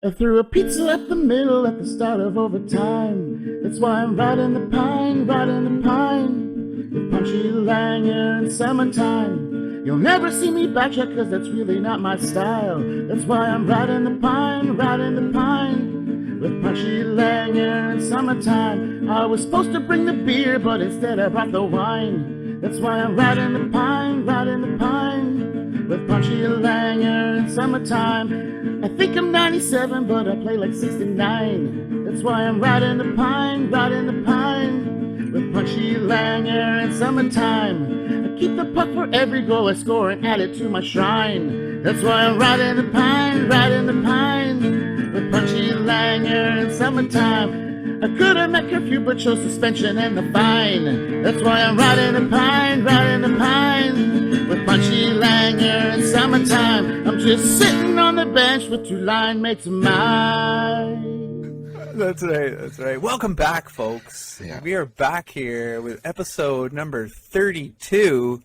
I threw a pizza up the middle at the start of overtime. That's why I'm riding the pine, riding the pine. With Punchy Langer in summertime. You'll never see me backtrack cause that's really not my style. That's why I'm riding the pine, riding the pine. With Punchy Langer in summertime. I was supposed to bring the beer but instead I brought the wine. That's why I'm riding the pine, riding the pine. With Punchy Langer in summertime. I think I'm 97, but I play like 69. That's why I'm riding the pine, riding the pine. With Punchy Langer in summertime. I keep the puck for every goal I score and add it to my shrine. That's why I'm riding the pine, riding the pine. With Punchy Langer in summertime. I could have met curfew, but chose suspension and the fine. That's why I'm riding the pine, riding the pine. With Punchy Langer in summertime. I'm just sitting on the bench with two line mates of mine. That's right, that's right. Welcome back, folks. Yeah. We are back here with episode number 32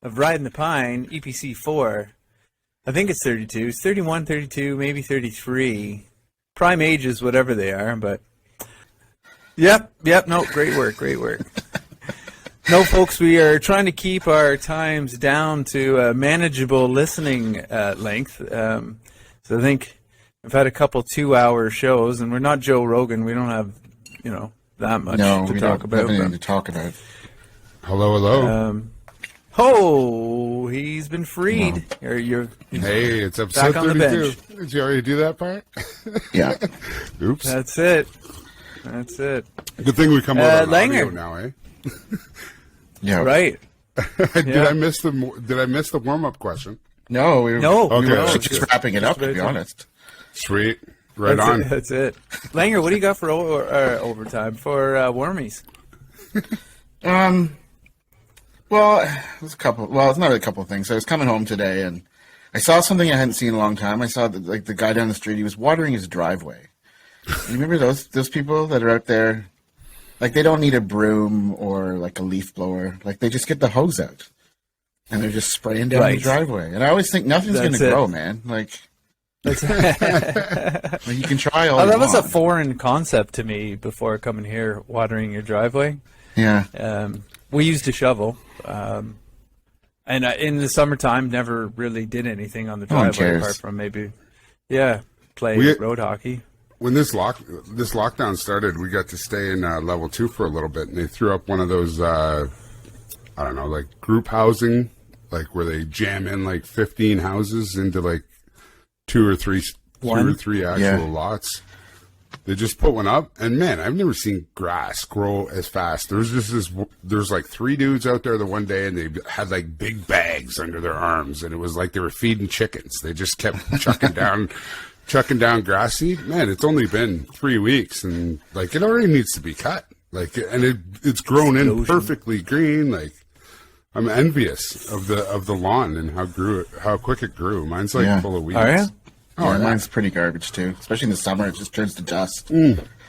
of Riding the Pine, EPC 4. I think it's 32. It's 31, 32, maybe 33. Prime ages, whatever they are, but... Yep, no, great work. No, folks, we are trying to keep our times down to a manageable listening length. So I think I've had a couple 2-hour shows, and we're not Joe Rogan. We don't have, that much to talk about. No, we don't have anything to talk about. Hello. He's been freed. Hey, it's episode 32. Did you already do that part? Yeah. Oops. That's it. Good thing we come out on audio now, eh? Yeah. Right. Did I miss the warm-up question? No. We were just wrapping it up, to be honest. Sweet. Right on. That's it. Langer, what do you got for overtime for Wormies? Well, there's a couple. Well, it's not really a couple of things. I was coming home today, and I saw something I hadn't seen in a long time. I saw that, the guy down the street, he was watering his driveway. You remember those people that are out there? Like, they don't need a broom or, like, a leaf blower. Like, they just get the hose out. And they're just spraying down the driveway. And I always think nothing's going to grow, man. Like, you can try all that was a foreign concept to me before coming here, watering your driveway. Yeah. We used a shovel. And in the summertime, never really did anything on the driveway apart from maybe, play road hockey. When this lockdown started, we got to stay in level 2 for a little bit, and they threw up one of those, like group housing, like where they jam in like 15 houses into like two or three actual lots. They just put one up, and man, I've never seen grass grow as fast. There's like 3 dudes out there the one day, and they had like big bags under their arms, and it was like they were feeding chickens. They just kept chucking down grass seed. Man, it's only been 3 weeks, and like it already needs to be cut. Like, and it's grown in perfectly green. Like, I'm envious of the lawn and how quick it grew. Mine's like full of weeds. Oh, yeah? Mine's pretty garbage too. Especially in the summer, it just turns to dust.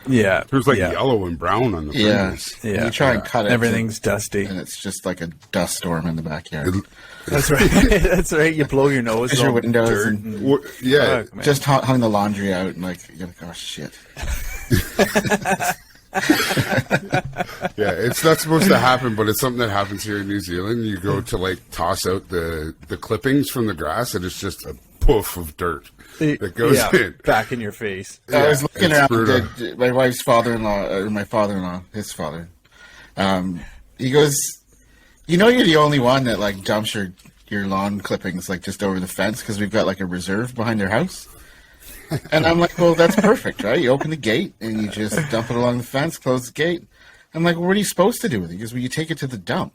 Yeah, there's like yellow and brown on the fringes. Yeah. You try and cut it, everything's dusty, and it's just like a dust storm in the backyard. That's right. That's right. You blow your nose. Your windows, just hung the laundry out, and you're like, oh shit. Yeah, it's not supposed to happen, but it's something that happens here in New Zealand. You go to toss out the clippings from the grass, and it's just a poof of dirt that goes in back in your face. I was looking around my wife's father-in-law, or my father-in-law, his father. He goes, you're the only one that dumps your lawn clippings just over the fence because we've got a reserve behind our house. And I'm like, well, that's perfect, right? You open the gate and you just dump it along the fence, close the gate. I'm like, well, what are you supposed to do with it? He goes, well, you take it to the dump.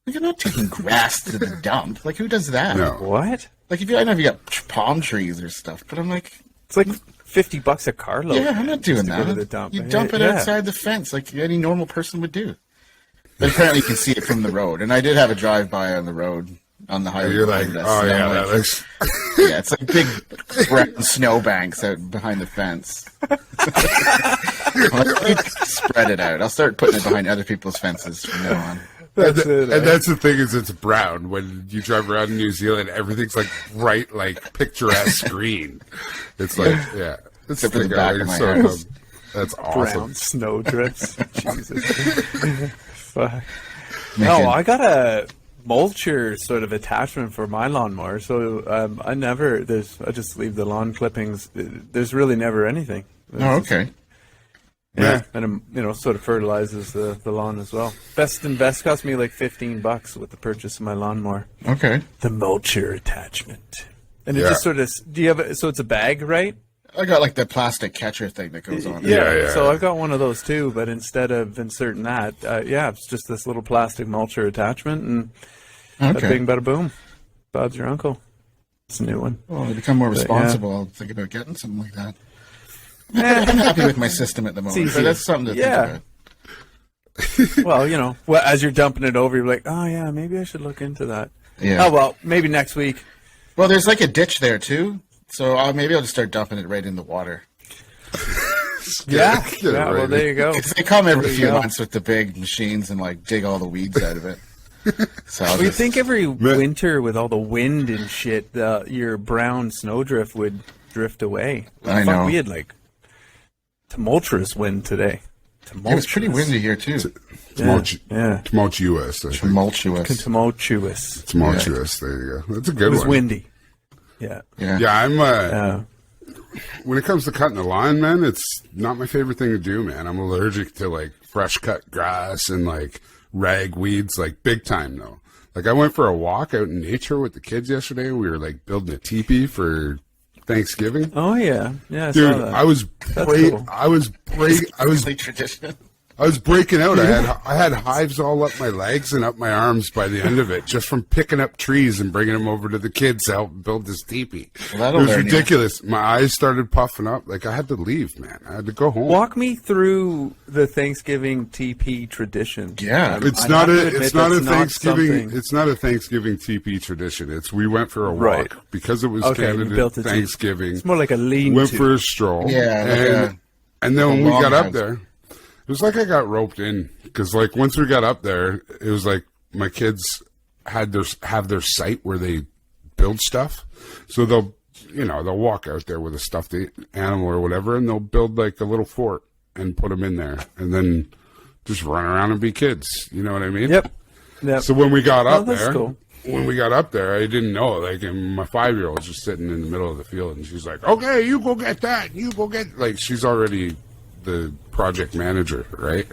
You're not taking grass to the dump. Who does that? No. What? I know if you got palm trees or stuff, but I'm like, it's like $50 a carload. Yeah, I'm not doing that. You dump it outside the fence like any normal person would do. But apparently you can see it from the road. And I did have a drive-by on the road, on the highway. You're like, that looks... Yeah, it's like big brown snowbanks out behind the fence. Spread it out. I'll start putting it behind other people's fences from now on. That's it. And that's the thing is it's brown. When you drive around in New Zealand, everything's like bright, like picturesque green. It's like, yeah. It's Except for the back of my house. That's awesome. Brown snow drifts. Jesus. Fuck. No, I got a mulcher sort of attachment for my lawnmower, so I just leave the lawn clippings. There's really never anything. Oh, okay. Yeah, and it sort of fertilizes the lawn as well. Best cost me like $15 with the purchase of my lawnmower. Okay. The mulcher attachment, and it just sort of. Do you have? So it's a bag, right? I got like the plastic catcher thing that goes on. Yeah. So I've got one of those too, but instead of inserting that, it's just this little plastic mulcher attachment, and bada bing, bada boom. Bob's your uncle. It's a new one. Well, to become more responsible, I'll think about getting something like that. I'm happy with my system at the moment, but that's something to think about. Well, as you're dumping it over, you're like, oh yeah, maybe I should look into that. Yeah. Oh well, maybe next week. Well, there's like a ditch there too, so maybe I'll just start dumping it right in the water. Yeah. Well, there you go. Because they come every few months with the big machines and like dig all the weeds out of it. So you think every winter with all the wind and shit, your brown snowdrift would drift away? I know. We had like tumultuous wind today. It was pretty windy here too. Tumultuous. Tumultuous. Tumultuous. There you go. That's a good one. It was windy. Yeah. I'm. When it comes to cutting the lawn, man, it's not my favorite thing to do, man. I'm allergic to like fresh cut grass and like ragweeds, like big time though. Like I went for a walk out in nature with the kids yesterday. We were like building a teepee for Thanksgiving. Oh yeah, I dude, saw that. I was tradition. I was breaking out. I had hives all up my legs and up my arms by the end of it, just from picking up trees and bringing them over to the kids to help build this teepee. It was ridiculous. My eyes started puffing up. Like I had to leave, man. I had to go home. Walk me through the Thanksgiving teepee tradition. Yeah, it's not a Thanksgiving teepee tradition. We went for a walk because it was Canada Thanksgiving. It's more like a lean. Went for a stroll. Yeah, and then when we got up there. It was like I got roped in because, like, once we got up there, it was like my kids have their site where they build stuff. So they'll walk out there with a stuffed animal or whatever, and they'll build like a little fort and put them in there, and then just run around and be kids. You know what I mean? Yep. So when we got up cool. I didn't know. Like, and my 5-year-old was just sitting in the middle of the field, and she's like, "Okay, you go get that. You go get." Like, she's already the project manager, right?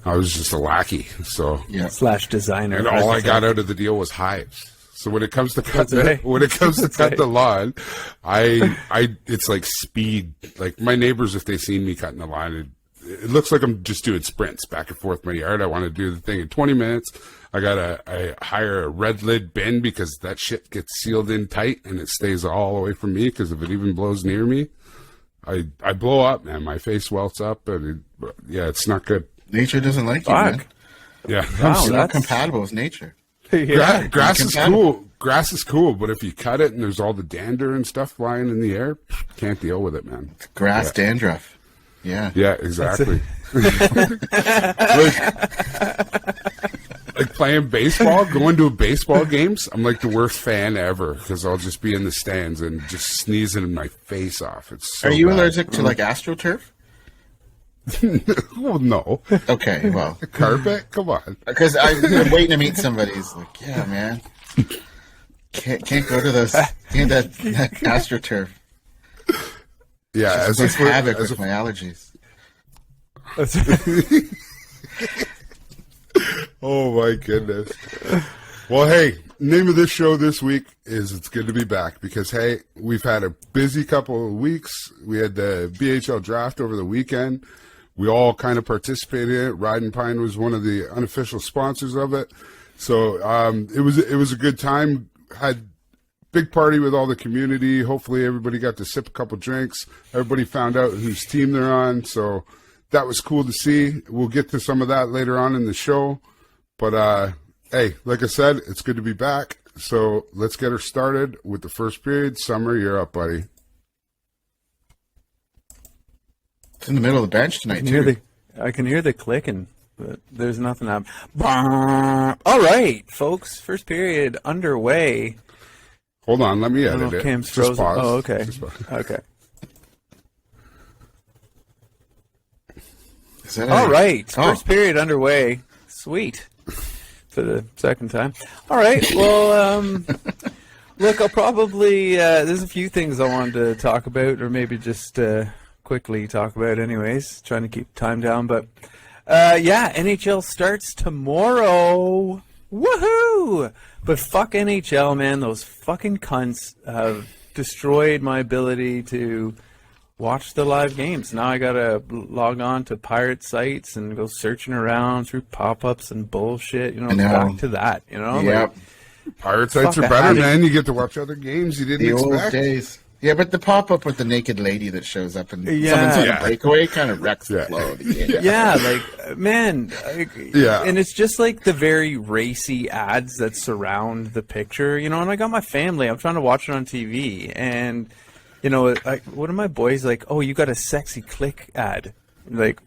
I was just a lackey, so / designer, and all I got out of the deal was hives. So when it comes to cut the lawn, it's like speed. Like my neighbors, if they seen me cutting the lawn, it looks like I'm just doing sprints back and forth my yard. I want to do the thing in 20 minutes. I hire a red lid bin because that shit gets sealed in tight and it stays all away from me. Because if it even blows near me, I blow up, man. My face welts up, and it's not good. Nature doesn't like you, man. Yeah, you're not compatible with nature. Grass is cool. Grass is cool, but if you cut it and there's all the dander and stuff flying in the air, can't deal with it, man. It's grass dandruff. Yeah. Yeah, exactly. Like playing baseball, going to baseball games, I'm like the worst fan ever because I'll just be in the stands and just sneezing my face off. It's so Are you bad. allergic to like AstroTurf? Well, no. Okay, well. Carpet? Come on. Because I'm waiting to meet somebody who's like, yeah, man. Can't go to those, that AstroTurf. Yeah, it's just havoc with my allergies. Oh my goodness. Well, hey, name of this show this week is It's Good to Be Back because, hey, we've had a busy couple of weeks. We had the BHL draft over the weekend. We all kind of participated in it. Ride and Pine was one of the unofficial sponsors of it. So it was a good time. Had big party with all the community. Hopefully everybody got to sip a couple drinks. Everybody found out whose team they're on. So that was cool to see. We'll get to some of that later on in the show. But, hey, like I said, it's good to be back. So let's get her started with the first period. Summer, you're up, buddy. It's in the middle of the bench tonight, too. I can hear the clicking. but there's nothing up. All right, folks. First period underway. Hold on, let me edit it. Cam's Just frozen. pause. Oh, okay. Just pause. Okay. Is that All right. Oh. First period underway. Sweet. For the second time. All right. Well, look, I'll probably, there's a few things I wanted to talk about, or maybe just quickly talk about anyways, trying to keep time down. But, yeah, NHL starts tomorrow. Woohoo! But fuck NHL, man. Those fucking cunts have destroyed my ability to watch the live games. Now I gotta log on to pirate sites and go searching around through pop-ups and bullshit. You know, back to that. You know, Yep. Pirate sites Fuck, are better, I didn't- man. You get to watch other games you didn't The old expect. days. Yeah, but the pop-up with the naked lady that shows up and Yeah. someone's on Yeah. a breakaway kind of wrecks the Yeah. flow of the game. yeah, like man, Yeah. and it's just like the very racy ads that surround the picture, you know. And I got my family. I'm trying to watch it on TV, and you know, one of my boys like, "Oh, you got a sexy click ad," like,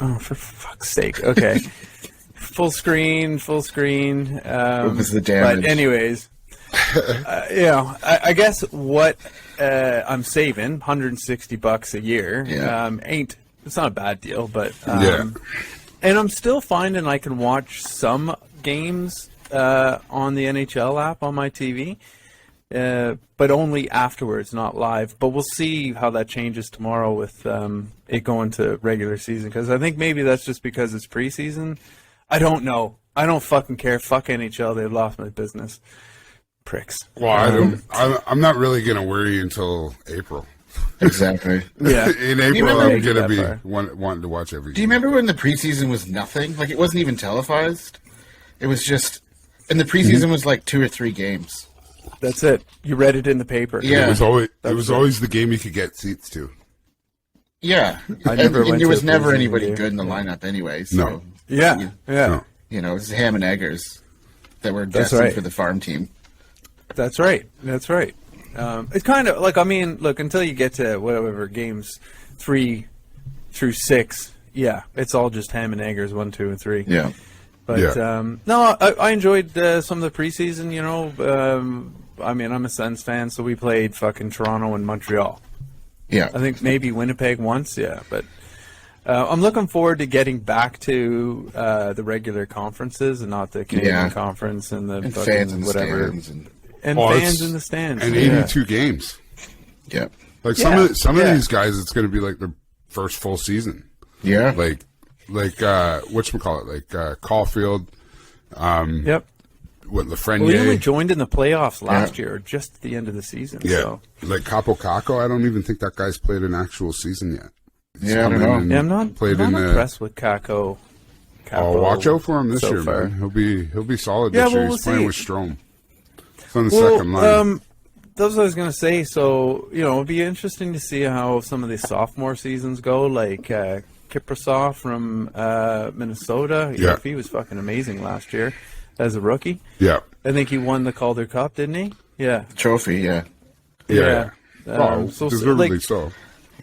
"Oh, for fuck's sake!" Okay, full screen. What was the damage? But anyways, you know, I guess what I'm saving, $160 a year, Yeah. it's not a bad deal, but Yeah. and I'm still finding I can watch some games on the NHL app on my TV, but only afterwards, not live. But we'll see how that changes tomorrow with it going to regular season, because I think maybe that's just because it's preseason. I don't know. I don't fucking care. Fuck NHL. They've lost my business. Pricks. Well, I'm not really going to worry until April. Exactly. Yeah. In April, remember- I'm going to That be far. wanting to watch every Do you game. remember when the preseason was nothing? Like, it wasn't even televised. It was just, and the preseason was like 2 or 3 games. That's it. You read it in the paper. Yeah. It was always the game you could get seats to. Yeah, I never and went there to was a never preseason anybody game. good in the lineup anyway. So, No. Yeah. Yeah. No. you know, it was ham and eggers that were That's destined right. for the farm team. That's right. That's right. It's kind of like, I mean, look, until you get to whatever games 3 through 6, yeah, it's all just ham and eggers, 1, 2, and 3. Yeah, But Yeah. no, I enjoyed some of the preseason. You know, I mean, I'm a Sens fan, so we played fucking Toronto and Montreal. yeah. I think maybe Winnipeg once, yeah. But I'm looking forward to getting back to the regular conferences and not the Canadian Yeah. conference and the And fucking fans in the whatever stands, and and Oh, fans it's- in the stands And yeah. 82 games. yeah, Like Yeah. some of Yeah. these guys, it's going to be like their first full season. yeah. Like whatchamacallit, like Caulfield, Yep. what Lafreniere. Well, he only joined in the playoffs last Yeah. year, or just at the end of the season. Yeah, So. like Capo Caco. I don't even think that guy's played an actual season yet. He's Yeah, I come don't in know. and Yeah, I'm not played in impressed with Kako. Oh, watch out for him this so year, far. man. He'll be solid Yeah, this year. well, He's we'll playing see. with Strome. It's on the second line. That's what I was going to say. So, you know, it'll be interesting to see how some of the sophomore seasons go, like Kiprasov from Minnesota. Yeah. He was fucking amazing last year as a rookie. Yeah, I think he won the Calder Cup, didn't he? Yeah. Trophy. Yeah, yeah. So, deservedly like, so.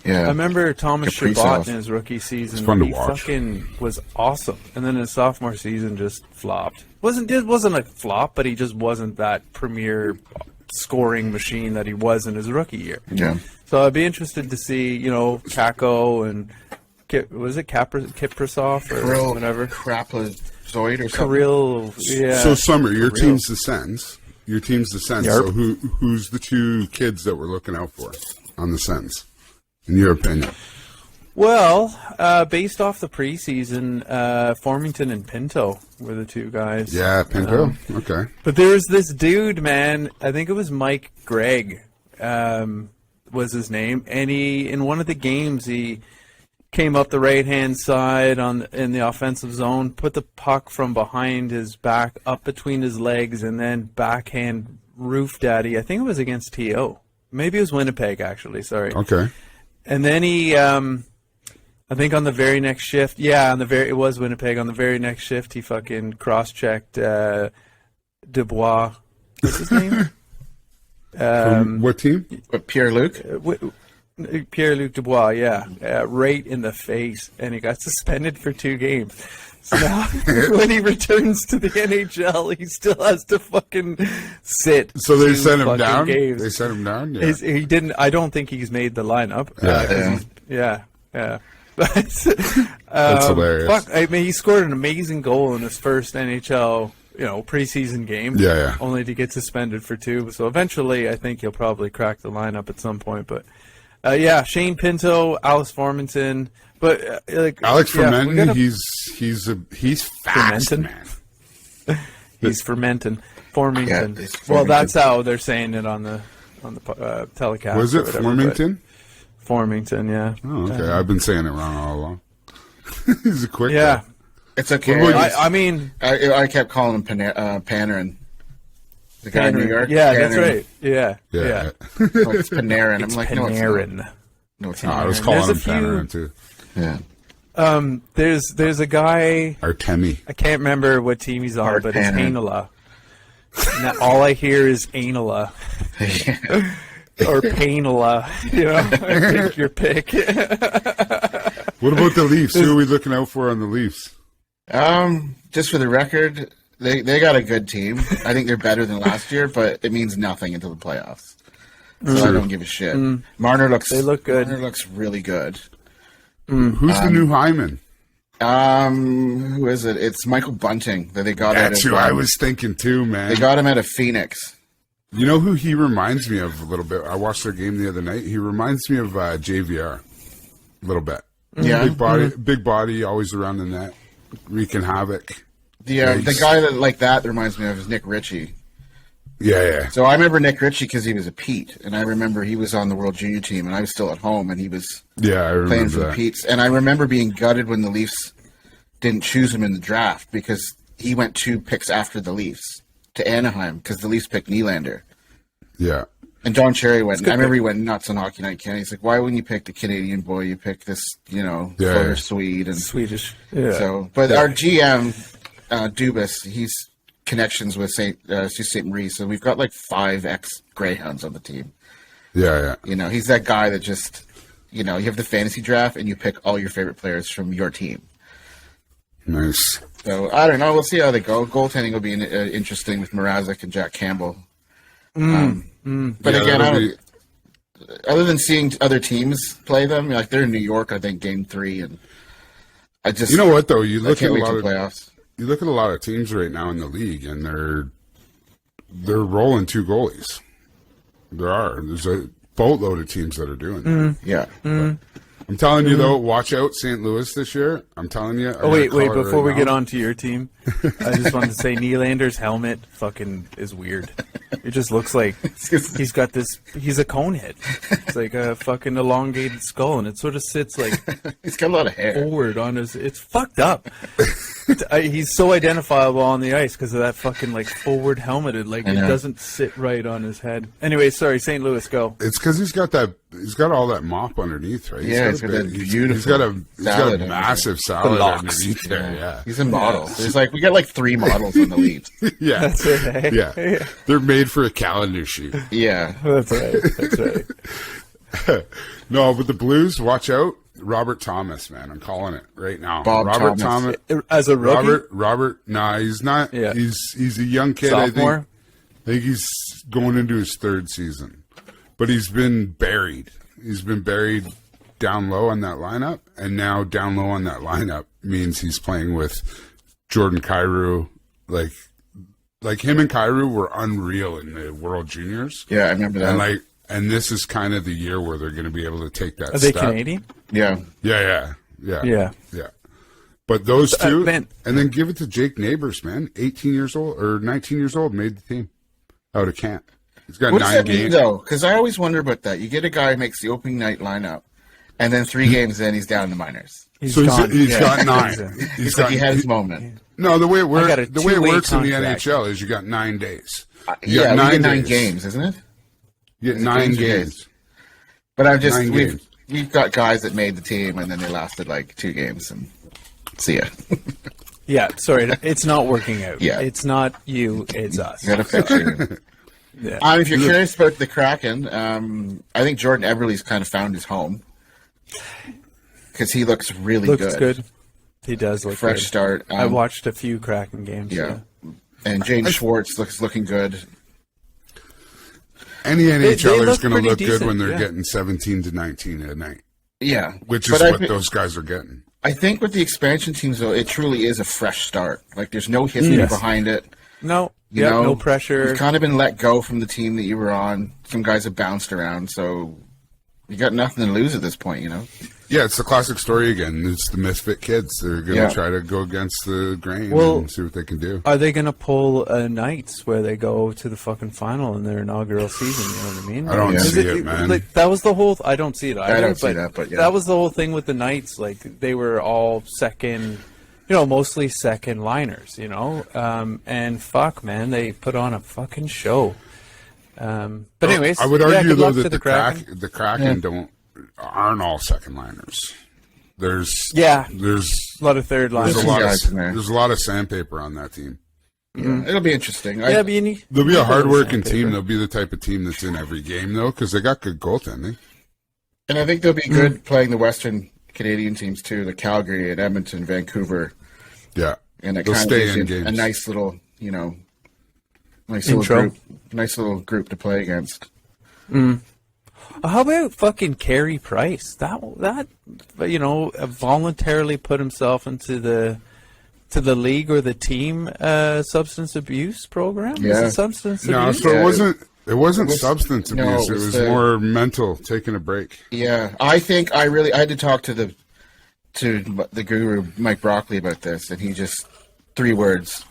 yeah. I remember Thomas Kaprizov. Chabot in his rookie season. It's fun to he watch. fucking was awesome, and then his sophomore season just flopped. It wasn't a flop, but he just wasn't that premier scoring machine that he was in his rookie year. Yeah. So I'd be interested to see, you know, Kako and Kiprasov or Kirill whatever. Krapazoid or something. Kirill, yeah. So Summer, your Kirill. team's the Sens. Your team's the Sens. Yarp. So who's the 2 kids that we're looking out for on the Sens, in your opinion? Well, based off the preseason, Formington and Pinto were the 2 guys. Yeah, Pinto. Okay. But there was this dude, man. I think it was Mike Gregg, was his name, and he in one of the games he came up the right hand side in the offensive zone, put the puck from behind his back up between his legs, and then backhand roof daddy. I think it was against TO. Maybe it was Winnipeg, actually. Sorry. Okay. And then he, I think on the very next shift, it was Winnipeg. On the very next shift, he fucking cross-checked Dubois. What's his name? What team? What, Pierre-Luc? Pierre-Luc Dubois, yeah. Right in the face, and he got suspended for 2 games. So now, when he returns to the NHL, he still has to fucking sit. So they 2 sent him fucking down? games. They sent him down? Yeah. He didn't. I don't think he's made the lineup. Yeah. But, That's hilarious. Fuck, I mean, he scored an amazing goal in his first NHL, preseason game. Yeah. Only to get suspended for 2. So eventually, I think he'll probably crack the lineup at some point. But Shane Pinto, Alice Formanton, but Alex Fermenton, he's fast, Fermenton? man. He's Formington. Yeah, Well, that's how they're saying it on the telecast. Was it or whatever, Formington? Formington, yeah. Oh, okay. I've been saying it wrong all along. He's a quick Yeah. guy. It's okay. I mean, I kept calling him Panarin. The guy in New York. Yeah, Panarin. that's right. Yeah. No, it's Panarin. I'm like, Panarin. no, it's No, not. I was calling him There's a few- Panarin too. Yeah. There's a guy, Artemi. I can't remember what team he's on, Art but it's Panarin. Ainala. Now, all I hear is Ainala. Or Painala. Take your pick. What about the Leafs? Who are we looking out for on the Leafs? Just for the record, they got a good team. I think they're better than last year, but it means nothing until the playoffs. So I don't give a shit. Marner They look good. Marner looks really good. Who's the new Hyman? Who is it? It's Michael Bunting that they got That's out who of. I was thinking too, man. They got him out of Phoenix. You know who he reminds me of a little bit? I watched their game the other night. He reminds me of JVR a little bit. Yeah, big body, always around the net, wreaking havoc. the guy that like that reminds me of is Nick Ritchie. Yeah. So I remember Nick Ritchie because he was a Pete, and I remember he was on the World Junior team, and I was still at home, and he was Yeah, I playing remember for the that. Petes. And I remember being gutted when the Leafs didn't choose him in the draft because he went 2 picks after the Leafs to Anaheim because the Leafs picked Nylander. Yeah. And Don Cherry went. I remember he went nuts on Hockey Night Canada. He's like, "Why wouldn't you pick the Canadian boy? You pick this, Florida Swede and Swedish. Yeah. So, but our GM Dubas, he's connections with Saint Marie, so we've got like 5 ex-Greyhounds on the team. Yeah. He's that guy that just, you have the fantasy draft and you pick all your favorite players from your team. Nice. So I don't know. We'll see how they go. Goaltending will be interesting with Mrazek and Jack Campbell. But Yeah, again, other than seeing other teams play them, like they're in New York, I think Game 3, and I just You know what though? You I look at can't a wait lot till of playoffs. you look at a lot of teams right now in the league, and they're rolling 2 goalies. There's a boatload of teams that are doing that. Yeah. I'm telling you though, watch out St. Louis this year. I'm telling you. Oh wait! Before we get on to your team, I just wanted to say Nylander's helmet fucking is weird. It just looks like he's got this. He's a cone head. It's like a fucking elongated skull, and it sort of sits like He's got a lot of hair. forward on his. It's fucked up. He's so identifiable on the ice because of that fucking like forward helmeted. Like it know. doesn't sit right on his head. Anyway, sorry, St. Louis, go. It's because he's got all that mop underneath, right? Yeah, he's got that beautiful He's got salad a underneath. massive salad locks. underneath there. Yeah. He's a model. There's like we got like 3 models in the league. Yeah. That's it. eh? Yeah. They're made for a calendar shoot. Yeah. That's right. That's right. No, but the Blues, watch out. Robert Thomas, man. I'm calling it right now. Bob Robert Thomas. As a rookie, Robert, nah, he's not. Yeah. He's a young kid. Sophomore? I think he's going into his 3rd season. But he's been buried. He's been buried down low on that lineup, and now down low on that lineup means he's playing with Jordan Kyrou. Like him and Kyrou were unreal in the World Juniors. Yeah, I remember that. And this is kind of the year where they're going to be able to take that are they step. Canadian? Yeah. Yeah. Yeah. But those two, man. and then give it to Jake Neighbors, man. 18 years old or 19 years old, made the team out of camp. He's got What does 9 that mean, games. though? Because I always wonder about that. You get a guy who makes the opening night lineup, and then 3 games in, he's down in the minors. So he's got 9. It's like he had his moment. No, the way it got a works, the way it two-way works in the contract. NHL is you got 9 days. You Yeah, got we get 9 days. games, isn't it? You get 9 games or games. days? But I've just 9 games. we've got guys that made the team, and then they lasted like 2 games, and see ya. Yeah, sorry, it's not working out. Yeah. It's not you, it's us. You gotta fix it. Yeah. If you're curious about the Kraken, I think Jordan Eberle's kind of found his home because he looks really Looks good. He does look fresh good. start. I watched a few Kraken games. Yeah. And James Schwartz looking good. Any NHLer is going to look decent, good when they're getting 17 to 19 a night. Yeah. Which is what those guys are getting. I think with the expansion teams, though, it truly is a fresh start. Like, there's no history behind it. No. You know, no pressure. You've kind of been let go from the team that you were on. Some guys have bounced around, so you got nothing to lose at this point, you know? Yeah, it's the classic story again. It's the misfit kids. They're going to try to go against the grain and see what they can do. Are they going to pull a Knights where they go to the fucking final in their inaugural season? You know what I mean? I don't see it, man. Like, that was the whole... I don't see it either. I don't see that, but yeah. That was the whole thing with the Knights. Like, they were all second... You know, mostly second liners, you know? And fuck, man, they put on a fucking show. But anyways... I would argue, though, that the Kraken aren't all second liners. There's a lot of third liners. There's a lot of sandpaper on that team. Yeah, it'll be interesting. They'll be a hard-working team. They'll be the type of team that's in every game, though, because they got good goaltending. And I think they'll be good playing the Western Canadian teams, too, the Calgary and Edmonton, Vancouver. Yeah. And it they'll kind stay of in gives you games. a nice little, you know, nice little group to play against. How about fucking Carey Price? That you know, voluntarily put himself into the league or the team substance abuse program. Yeah. Is it substance abuse? No, so it wasn't substance abuse. No, it was more mental, taking a break. Yeah, I think I had to talk to the guru Mike Broccoli about this, and he just 3 words: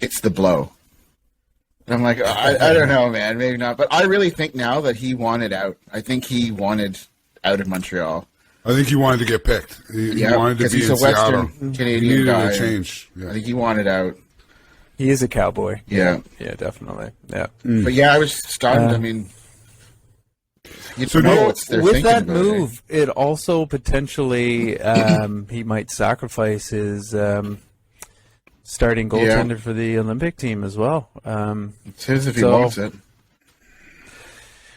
it's the blow. And I'm like, I don't know, man, maybe not, but I really think now that he wanted out. I think he wanted out of Montreal. I think he wanted to get picked. He wanted to be he's in a Seattle. Western Canadian he needed guy. a change. Yeah. I think he wanted out. He is a cowboy. Yeah, definitely. Yeah. But yeah, I was stunned. I mean, you So know now, what they're with thinking that about, move, it also potentially he might sacrifice his starting goaltender for the Olympic team as well. It's his if he wants it.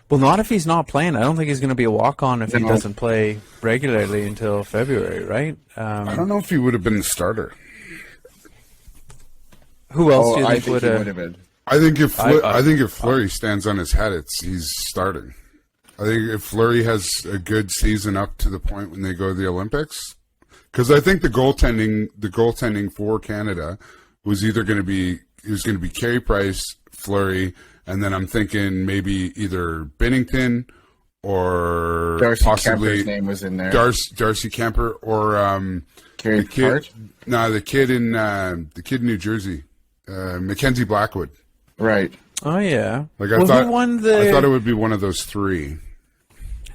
Well, not if he's not playing. I don't think he's going to be a walk-on if he doesn't play regularly until February, right? I don't know if he would have been the starter. Who else do you I think think he would would have? have been. I think if Fleury stands on his head, he's starting. I think if Fleury has a good season up to the point when they go to the Olympics, because I think the goaltending for Canada was going to be Carey Price, Fleury, and then I'm thinking maybe either Binnington or Darcy possibly Kemper's name was in there. Darcy Kemper or Carey Price? the kid in New Jersey, Mackenzie Blackwood. Right. Oh yeah. Like who won I thought it would be one of those 3.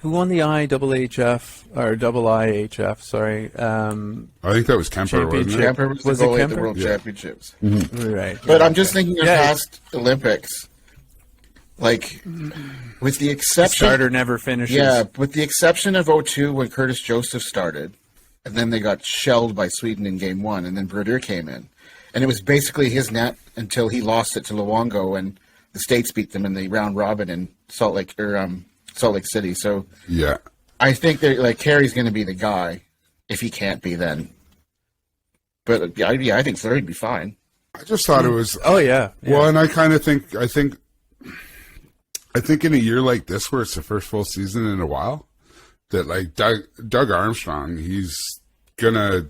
Who won the IHF or IIHF? Sorry. I think that was Kemper, wasn't it? Kemper was the goalie at the World Championships. Right. But I'm just thinking of past Olympics. Like, with the exception... Starter never finishes. Yeah, with the exception of 2002 when Curtis Joseph started, and then they got shelled by Sweden in Game 1, and then Brodeur came in. And it was basically his net until he lost it to Luongo, and the States beat them in the round robin in Salt Lake City. So yeah, I think that Carey's going to be the guy. If he can't be, then. But yeah, I think Fleury'd be fine. I just thought it was. Oh yeah. Well, and I think in a year like this, where it's the first full season in a while, that like Doug Armstrong, he's gonna.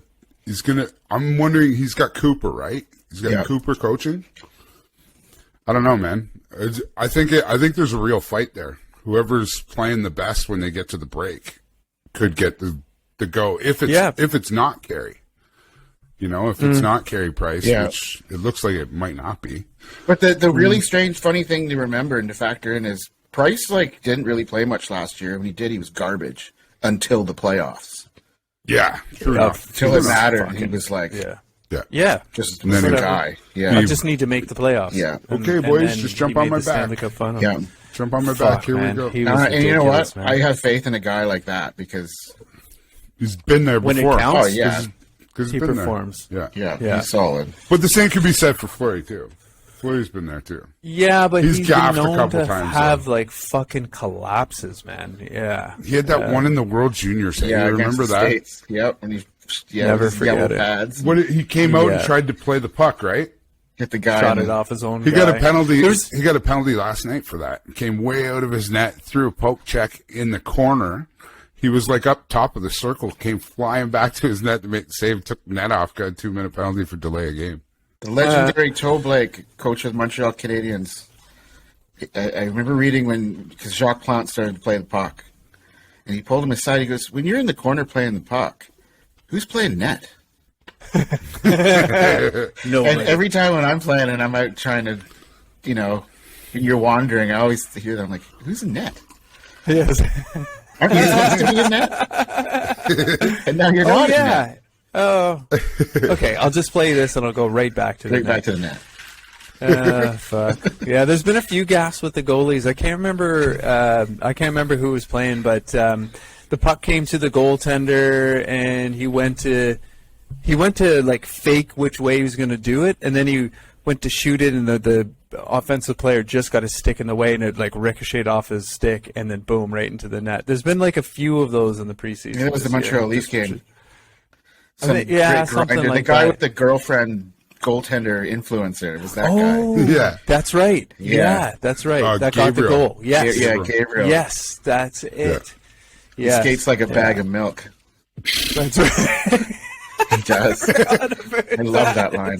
I'm wondering. He's got Cooper, right? He's got Cooper coaching. I don't know, man. I think there's a real fight there. Whoever's playing the best when they get to the break could get the go. If it's not Carey, if it's not Carey Price, which it looks like it might not be. But the really strange, funny thing to remember and to factor in is Price didn't really play much last year. When he did, he was garbage until the playoffs. Yeah, true enough. Until it mattered, he was like, just the guy. Yeah, I just need to make the playoffs. Yeah. Okay, boys, just jump on my back. Stanley Cup final. Yeah. Jump on my back. Here we go. And you know what? Man. I have faith in a guy like that because he's been there before. When it counts, oh yeah, he performs. Yeah, he's solid. But the same could be said for Fleury too. Fleury's been there too. Yeah, but he's been known a couple to times, have fucking collapses, man. Yeah, he had that one in the World Juniors. Yeah, you remember that? States. Yep, when he Never with his forget yellow it. pads. He came out and Yeah. tried to play the puck, right? Hit the guy. Shot in it the- off his own He guy. got a penalty. There's- He got a penalty last night for that. Came way out of his net, threw a poke check in the corner. He was like up top of the circle, came flying back to his net to make the save, took the net off, got a 2-minute penalty for delay of game. The legendary Toe Blake, coach of the Montreal Canadiens. I remember reading because Jacques Plante started to play the puck. And he pulled him aside. He goes, when you're in the corner playing the puck, who's playing net? No, And way. every time when I'm playing and I'm out trying to, you're wandering, I always hear that. I'm like, who's in net? Yes. Aren't you supposed to be in net? And now you're Oh not in yeah. net. Oh. Okay, I'll just play this and I'll go right back to the Right net. back to the net. Fuck. Yeah, there's been a few gaffes with the goalies. I can't remember who was playing, but the puck came to the goaltender and he went to like fake which way he was going to do it, and then he went to shoot it, and the offensive player just got his stick in the way, and it like ricocheted off his stick, and then boom, right into the net. There's been like a few of those in the preseason. Yeah, it was the this year. Montreal Leafs game. think- yeah, something grinder. like the guy that. with the girlfriend goaltender influencer was that Oh, guy. Yeah. that's right. Yeah. Yeah, that's right. That got the Gabriel. goal. Yes. Yeah, Gabriel. Yes, that's it. He Yes. skates like a bag of milk. That's right. He does. I love that line.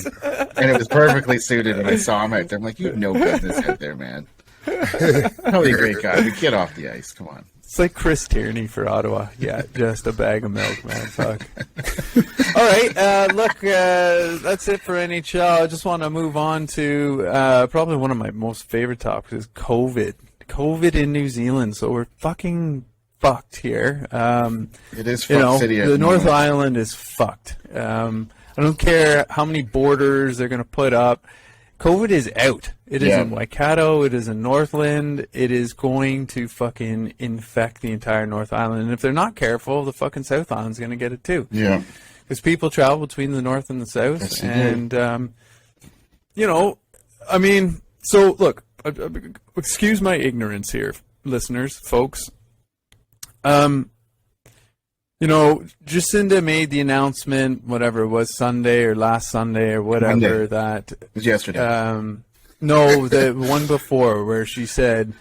And it was perfectly suited when I saw him out there. I'm like, you have no business out there, man. Probably a great guy. But get off the ice. Come on. It's like Chris Tierney for Ottawa. Yeah, just a bag of milk, man. Fuck. All right, look, that's it for NHL. I just want to move on to probably one of my most favorite topics is COVID. COVID in New Zealand. So we're fucking fucked here. It is You fuck know, city. at the North moment. Island is fucked. I don't care how many borders they're going to put up. COVID is out. It is Yeah. in Waikato. It is in Northland. It is going to fucking infect the entire North Island. And if they're not careful, the fucking South Island's going to get it too. Yeah. Because people travel between the North and the South. Yes, they do. And, you know, I mean, so look, excuse my ignorance here, listeners, folks. You know, Jacinda made the announcement, whatever it was, Sunday or last Sunday or whatever, Monday. that It was yesterday. no, the one before where she said,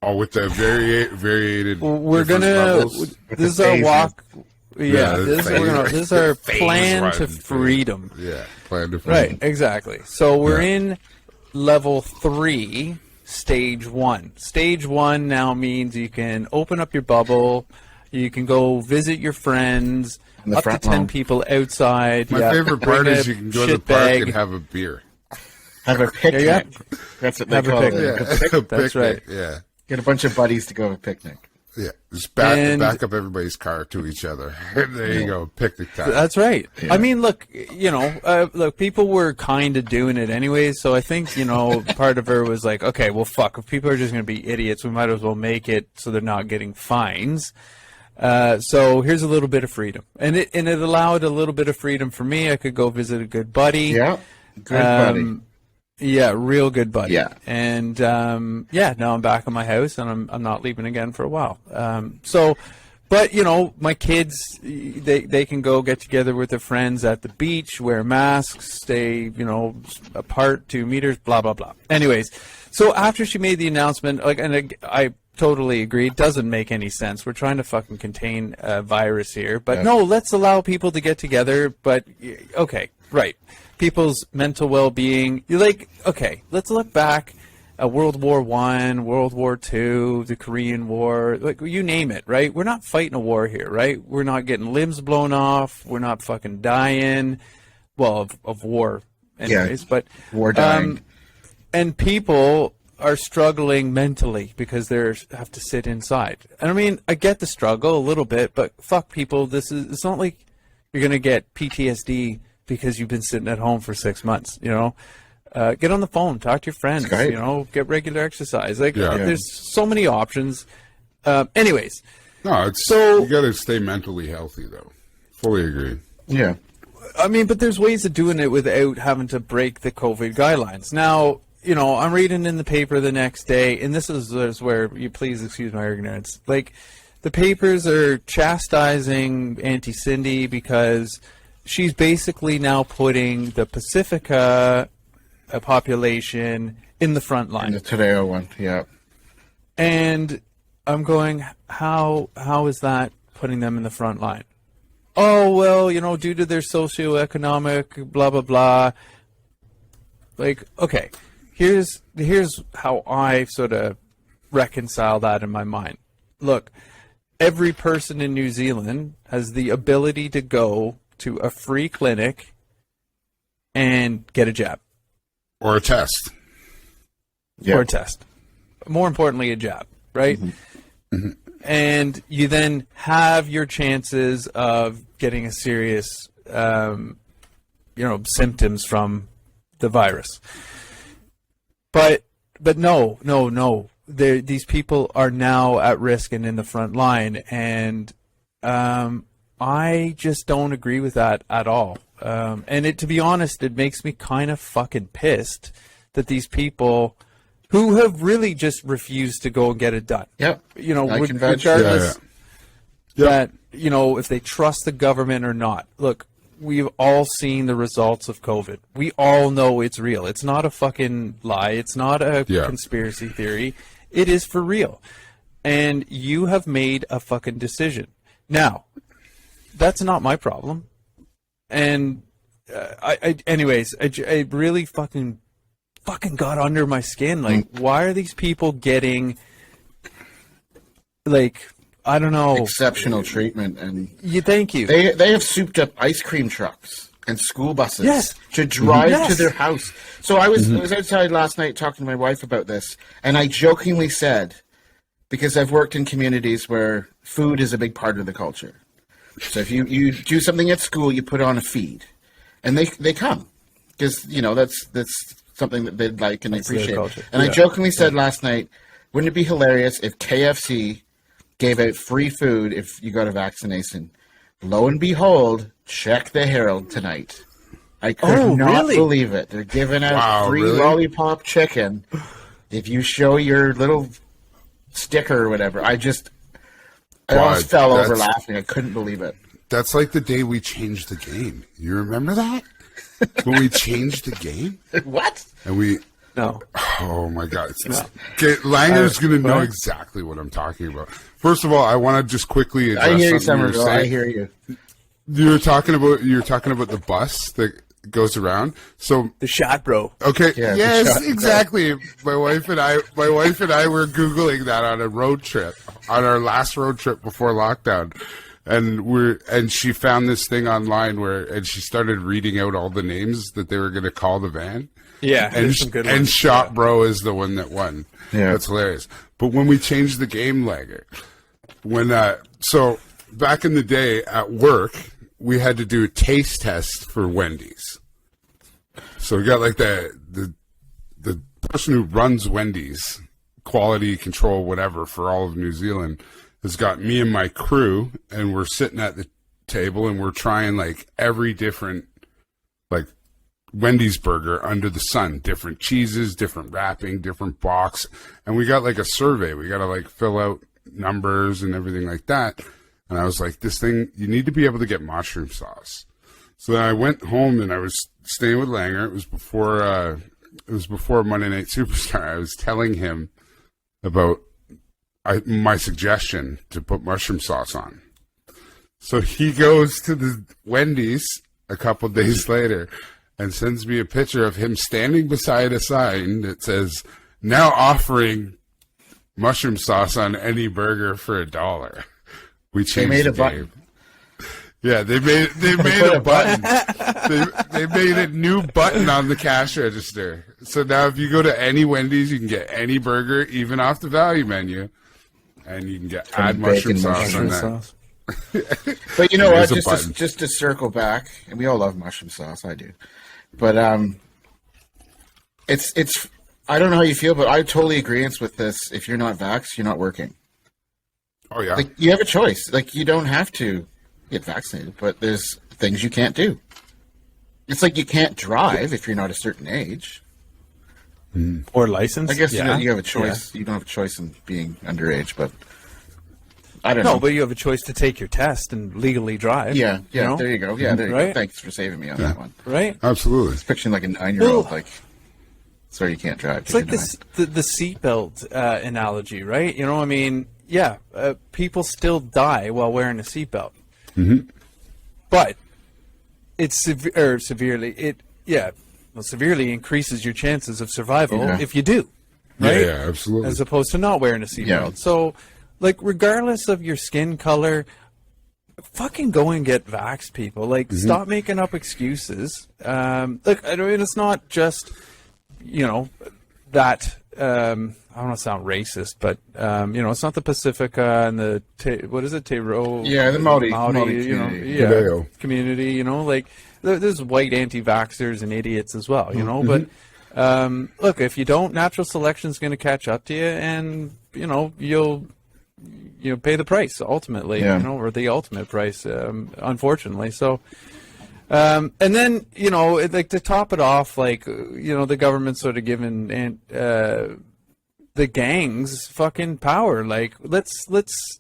Oh, with the variated. "We're different gonna. levels. With This is the our phases. walk. Yeah, Yeah, the this is our phase plan run to phase. freedom." Yeah, plan to Right, freedom. exactly. So we're Yeah. in level 3, stage 1. Stage 1 now means you can open up your bubble, you can go visit your friends, In the up to front 10 lawn. people outside. My yeah, favorite bring part a is you can go to the shit park bag. and have a beer. Have a picnic. yeah. That's what they Have a call picnic. it. Yeah, A pic- That's right. Yeah, Get a bunch of buddies to go have a picnic. yeah. Just And- back up everybody's car to each other. There you go, picnic time. That's right. I mean, look, you know, look, people were kind of doing it anyways, so I think, you know, part of her was like, okay, well, fuck, if people are just going to be idiots, we might as well make it so they're not getting fines. So here's a little bit of freedom. And it allowed a little bit of freedom for me. I could go visit a good buddy. Yeah. Good buddy. Yeah, real good buddy. Yeah. And yeah, now I'm back in my house and I'm not leaving again for a while. But you know, my kids, they can go get together with their friends at the beach, wear masks, stay, you know, apart 2 meters, blah blah blah. Anyways, so after she made the announcement, like, and I totally agree, it doesn't make any sense. We're trying to fucking contain a virus here, but no, let's allow people to get together. But okay, right. People's mental well-being. You're like, okay, let's look back at World War I, World War II, the Korean War, like you name it, right? We're not fighting a war here, right? We're not getting limbs blown off. We're not fucking dying. Well, of war anyways, but War dying. and people are struggling mentally because they have to sit inside. And I mean, I get the struggle a little bit, but fuck people, it's not like you're going to get PTSD because you've been sitting at home for 6 months, you know? Get on the phone, talk to your friends, Skype. you know, get regular exercise. Like, Yeah. there's so many options. Anyways, No, it's So- you got to stay mentally healthy, though. Fully agree. Yeah. I mean, but there's ways of doing it without having to break the COVID guidelines. Now, you know, I'm reading in the paper the next day, and this is where you please excuse my ignorance. Like, the papers are chastising Auntie Cindy because she's basically now putting the Pacifica population in the front line. And the Tadeo one, yeah. And I'm going, how is that putting them in the front line? Oh, well, due to their socioeconomic blah, blah, blah. Like, okay, here's how I sort of reconcile that in my mind. Look, every person in New Zealand has the ability to go to a free clinic and get a jab. Or a test. Or a test. More importantly, a jab, right? Mm-hmm. Mm-hmm. And you then have your chances of getting a serious, symptoms from the virus. But no. These people are now at risk and in the front line, and I just don't agree with that at all. And to be honest, it makes me kind of fucking pissed that these people who have really just refused to go and get it done. Yep. Regardless that, if they trust the government or not. Look, we've all seen the results of COVID. We all know it's real. It's not a fucking lie. It's not a conspiracy theory. It is for real. And you have made a fucking decision. Now, that's not my problem. And I really fucking got under my skin. Like, why are these people getting, like, I don't know, exceptional treatment? And thank you. They have souped up ice cream trucks and school buses to drive to their house. So I was outside last night talking to my wife about this, and I jokingly said, because I've worked in communities where food is a big part of the culture. So if you do something at school, you put on a feed, and they come because that's something that they'd like and they appreciate. And I jokingly said last night, wouldn't it be hilarious if KFC gave out free food if you got a vaccination? Lo and behold, check the Herald tonight. I could not believe it. They're giving out free lollipop chicken if you show your little sticker or whatever. I almost fell over laughing. I couldn't believe it. That's like the day we changed the game. You remember that? When we changed the game? What? And No. Oh my God! Langer's going to know exactly what I'm talking about. First of all, I want to just quickly address I hear you, something Somerville. I hear you. You're talking about the bus that goes around. So the shot, bro. Okay. Yeah, yes, exactly. My wife and I were Googling that on a road trip, on our last road trip before lockdown. And she found this thing online and she started reading out all the names that they were going to call the van. Yeah, and Shot Bro is the one that won. Yeah, that's hilarious. But when we changed the game, Lager, so back in the day at work, we had to do a taste test for Wendy's. So we got like the person who runs Wendy's, quality control, whatever, for all of New Zealand, has got me and my crew, and we're sitting at the table and we're trying like every different like Wendy's burger under the sun, different cheeses, different wrapping, different box. And we got like a survey. We got to like fill out numbers and everything like that. And I was like, this thing, you need to be able to get mushroom sauce. So then I went home and I was staying with Langer. It was before Monday Night Superstar. I was telling him about my suggestion to put mushroom sauce on. So he goes to the Wendy's a couple days later and sends me a picture of him standing beside a sign that says, now offering mushroom sauce on any burger for $1. We changed the game. Yeah, they made a button. They made a new button on the cash register. So now if you go to any Wendy's, you can get any burger, even off the value menu, and you can add mushroom sauce on that. But you know what? Just to circle back, and we all love mushroom sauce. I do, but it's. I don't know how you feel, but I totally agree with this. If you're not vaxxed, you're not working. Oh yeah. Like you have a choice. Like you don't have to get vaccinated, but there's things you can't do. It's like you can't drive if you're not a certain age. Or license. I guess you have a choice. Yeah. You don't have a choice in being underage, but I don't know. No, but you have a choice to take your test and legally drive. Yeah, you know? there you go. Yeah, there you Right? go. Thanks for saving me on that one. Right? Absolutely. It's picturing like a 9-year-old, Well, like, sorry, you can't drive. It's like this, the seatbelt analogy, right? You know, I mean, yeah, people still die while wearing a seatbelt. Mm-hmm. But it's severely increases your chances of survival if you do, right? Yeah, absolutely. As opposed to not wearing a seatbelt. Yeah. So, like, regardless of your skin color, fucking go and get vaxxed, people. Like, stop making up excuses. Look, I mean, it's not just, you know, that. I don't want to sound racist, but you know, it's not the Pacifica and the what is it, Tero? Yeah, the Maori you know, community. community. You know, like there's white anti-vaxxers and idiots as well. You know, but look, if you don't, natural selection is going to catch up to you, and you know, you'll pay the price ultimately. Yeah. You know, or the ultimate price, unfortunately. So. And then, you know, like to top it off, like, you know, the government's sort of given the gangs fucking power. Like, let's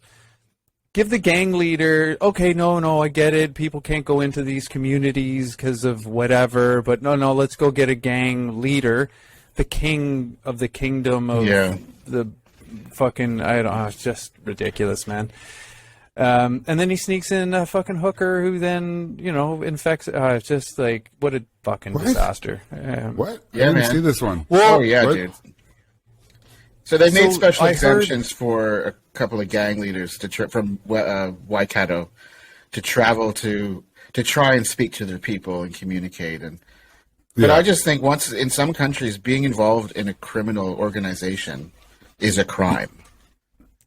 give the gang leader, okay, no, I get it. People can't go into these communities because of whatever, but no, let's go get a gang leader, the king of the kingdom of the fucking, I don't know, it's just ridiculous, man. And then he sneaks in a fucking hooker who then, you know, infects. It's just like, what a fucking disaster. What? Yeah, I didn't man. see this one. Oh, yeah, What? dude. So they made So special I heard- exemptions for a couple of gang leaders from Waikato to travel to try and speak to their people and communicate. But I just think once in some countries, being involved in a criminal organization is a crime.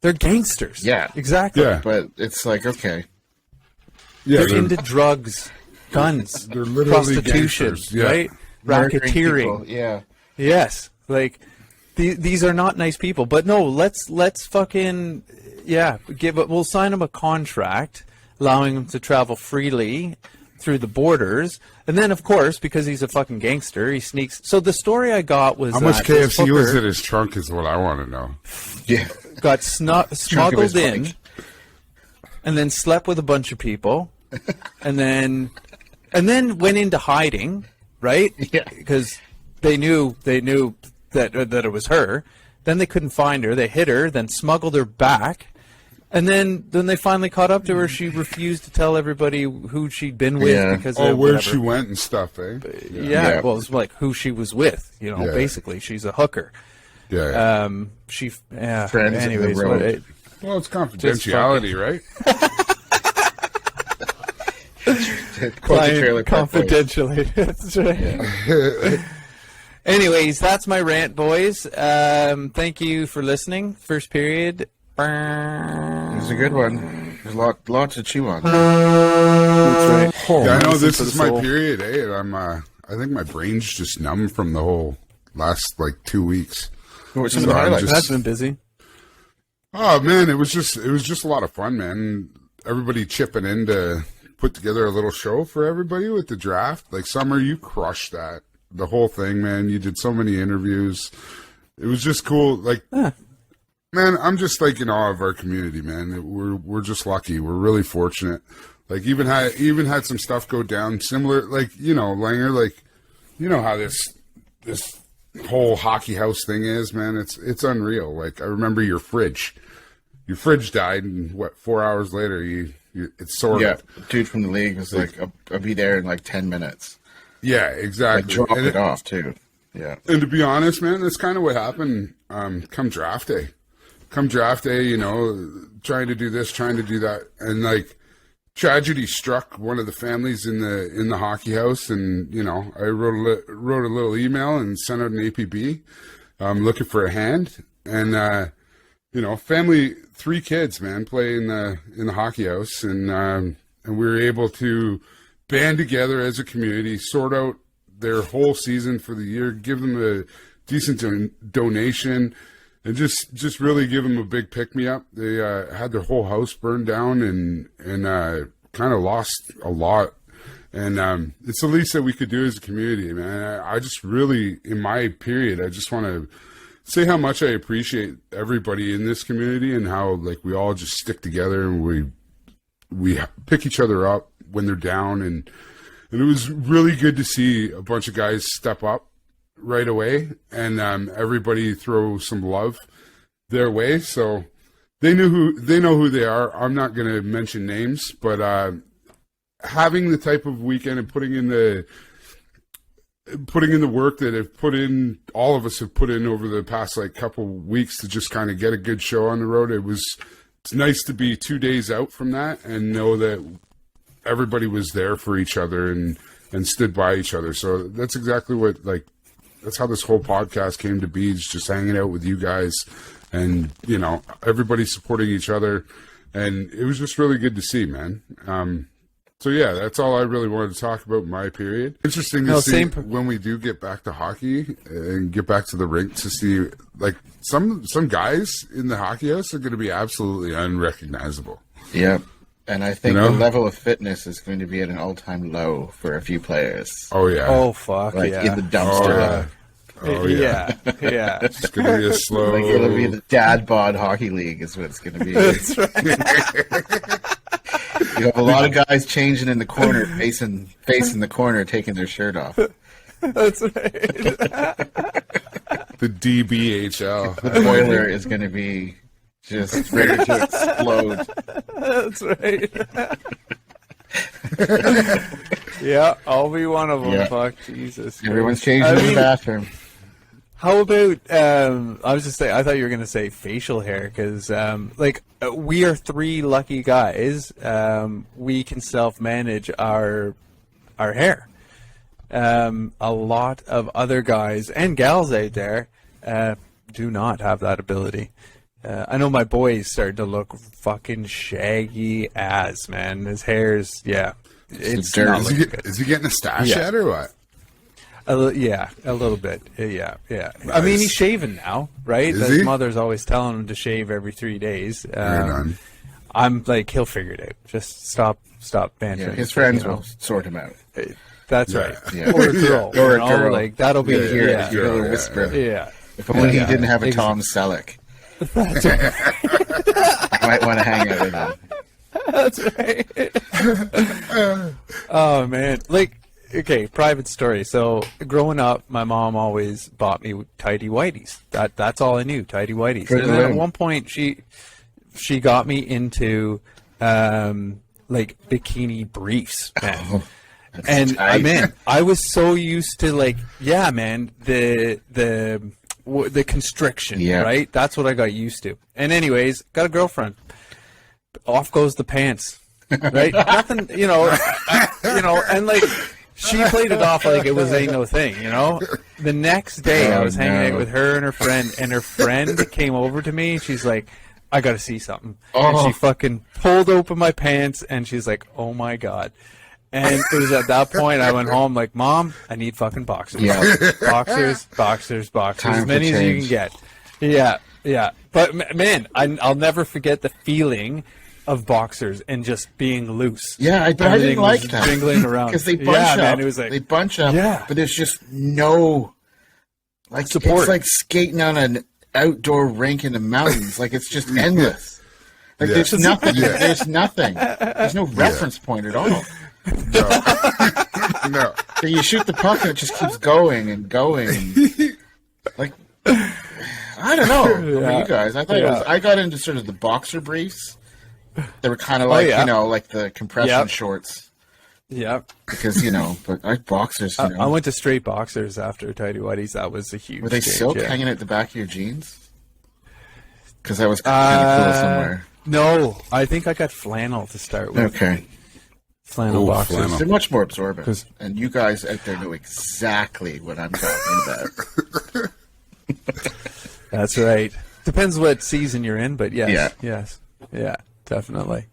They're gangsters. Yeah. Exactly. Yeah. But it's like, okay. Yeah, They're into drugs, guns, They're literally prostitution, gangsters, yeah. right? Murdering Racketeering. people, yeah. Yes. Like, these are not nice people. But no, let's fucking, we'll sign them a contract allowing them to travel freely through the borders. And then, of course, because he's a fucking gangster, he sneaks. So the story I got was How much that this KFC was hooker in his trunk is what I want to know. Yeah. got Trunk of smuggled his in bike. and then slept with a bunch of people and then went into hiding, right? Yeah. Because they knew that it was her. Then they couldn't find her. They hid her, then smuggled her back. And then they finally caught up to her. She refused to tell everybody who she'd been with Yeah. because Oh, of where whatever. she went and stuff, eh? Yeah, well, it's like who she was with. You know, Yeah. basically, she's a hooker. Yeah. Friends of the Anyways, road. Well, it's confidentiality, right? Quote the Trailer Park Boys. confidentially. That's right. Anyways, that's my rant, boys. Thank you for listening. First period. It was a good one. There's a lot to chew on. That's right. Yeah, I know Listen this to is the my soul. period, eh? And I think my brain's just numb from the whole last, 2 weeks. What were some of So the I'm highlights? just- That's been busy. Oh man, it was just a lot of fun, man. Everybody chipping in to put together a little show for everybody with the draft. Like Summer, you crushed that. The whole thing, man. You did so many interviews. It was just cool. Like, man, I'm just in awe of our community, man. We're just lucky. We're really fortunate. Like even had some stuff go down similar, Langer, you know how this whole hockey house thing is, man. It's unreal. Like I remember your fridge died, and 4 hours later it's sorted. Yeah, dude from the league was like, I'll be there in 10 minutes. Yeah, I exactly. dropped it off too. Yeah. And to be honest, man, that's kind of what happened. Come draft day, trying to do this, trying to do that, and tragedy struck one of the families in the hockey house, and I wrote a little email and sent out an APB, looking for a hand, and family, 3 kids, man, play in the hockey house, and we were able to band together as a community, sort out their whole season for the year, give them a decent donation, and just really give them a big pick-me-up. They had their whole house burned down and kind of lost a lot. And it's the least that we could do as a community, man. I just really, in my period, I just want to say how much I appreciate everybody in this community and how like we all just stick together and we pick each other up when they're down, and it was really good to see a bunch of guys step up right away and everybody throw some love their way. So they know who they are. I'm not going to mention names, but having the type of weekend and putting in the work that all of us have put in over the past like couple weeks to just kind of get a good show on the road. It's nice to be 2 days out from that and know that everybody was there for each other and stood by each other. So that's exactly that's how this whole podcast came to be. It's just hanging out with you guys and, everybody supporting each other. And it was just really good to see, man. So yeah, that's all I really wanted to talk about my period. Interesting to see when we do get back to hockey and get back to the rink to see like some guys in the hockey house are going to be absolutely unrecognizable. Yeah. And I think the level of fitness is going to be at an all-time low for a few players. Oh yeah. Oh fuck yeah. In the dumpster. Oh yeah. Yeah. It's going to be a slow. Like it'll be the dad bod hockey league is what it's going to be. That's right. You have a lot of guys changing in the corner, facing the corner, taking their shirt off. That's right. The DBHL. The boiler is going to be just ready to explode. That's right. Yeah, I'll be one of them. Yeah. Fuck, Jesus. Everyone's changing in the bathroom. How about, I was just saying, I thought you were going to say facial hair, because, we are three lucky guys. We can self-manage our hair. A lot of other guys and gals out there do not have that ability. I know my boy's starting to look fucking shaggy as, man. His hair's, it's not looking good. Is he getting a stash yet or what? A little bit. Yeah. Nice. I mean, he's shaving now, right? Is His he? mother's always telling him to shave every 3 days. Done. I'm like, he'll figure it out. Just stop bantering. Yeah, his friends will sort him out. That's right. Yeah. Or a girl. Or a girl. Like, that'll be, You hear it. yeah. You hear the whisper. Yeah. If only he didn't have a Tom Selleck. That's right. I might want to hang out with him. That's right. Oh, man. Like, okay, private story. So, growing up, my mom always bought me tidy whities. That's all I knew, tidy whities. And then at one point, she got me into, bikini briefs, man. Oh, and, tight. I was so used to, the constriction, right? That's what I got used to. And anyways, got a girlfriend. Off goes the pants, right? Nothing, and she played it off like it was ain't no thing, The next day I was hanging out with her and her friend came over to me. She's like, I gotta see something. And she fucking pulled open my pants and she's like, oh my God. And it was at that point I went home like, Mom, I need fucking boxers. Yeah. Boxers. Time As many for as you change. can get. Yeah. But, man, I'll never forget the feeling of boxers and just being loose. Yeah, but I didn't Everything like was that. jingling around. Because they bunch up. Man, it was like, They bunch up, Yeah. but there's just no... Support. It's like skating on an outdoor rink in the mountains. Like, it's just endless. Like, there's nothing. Yeah. There's nothing. There's no reference point at all. No. So you shoot the puck and it just keeps going and going. Like, I don't know. For you guys, I thought I got into sort of the boxer briefs. They were kind of like, like the compression shorts. Yeah. Because, but boxers, I went to straight boxers after tidy whities. That was a huge Were they change, silk yeah. hanging at the back of your jeans? Because that was kind of cool somewhere. No, I think I got flannel to start with. Okay. Flannel boxers. flannel. They're much more absorbent. And you guys out there know exactly what I'm talking about. That's right. Depends what season you're in, but yes. Yeah. Yeah, definitely.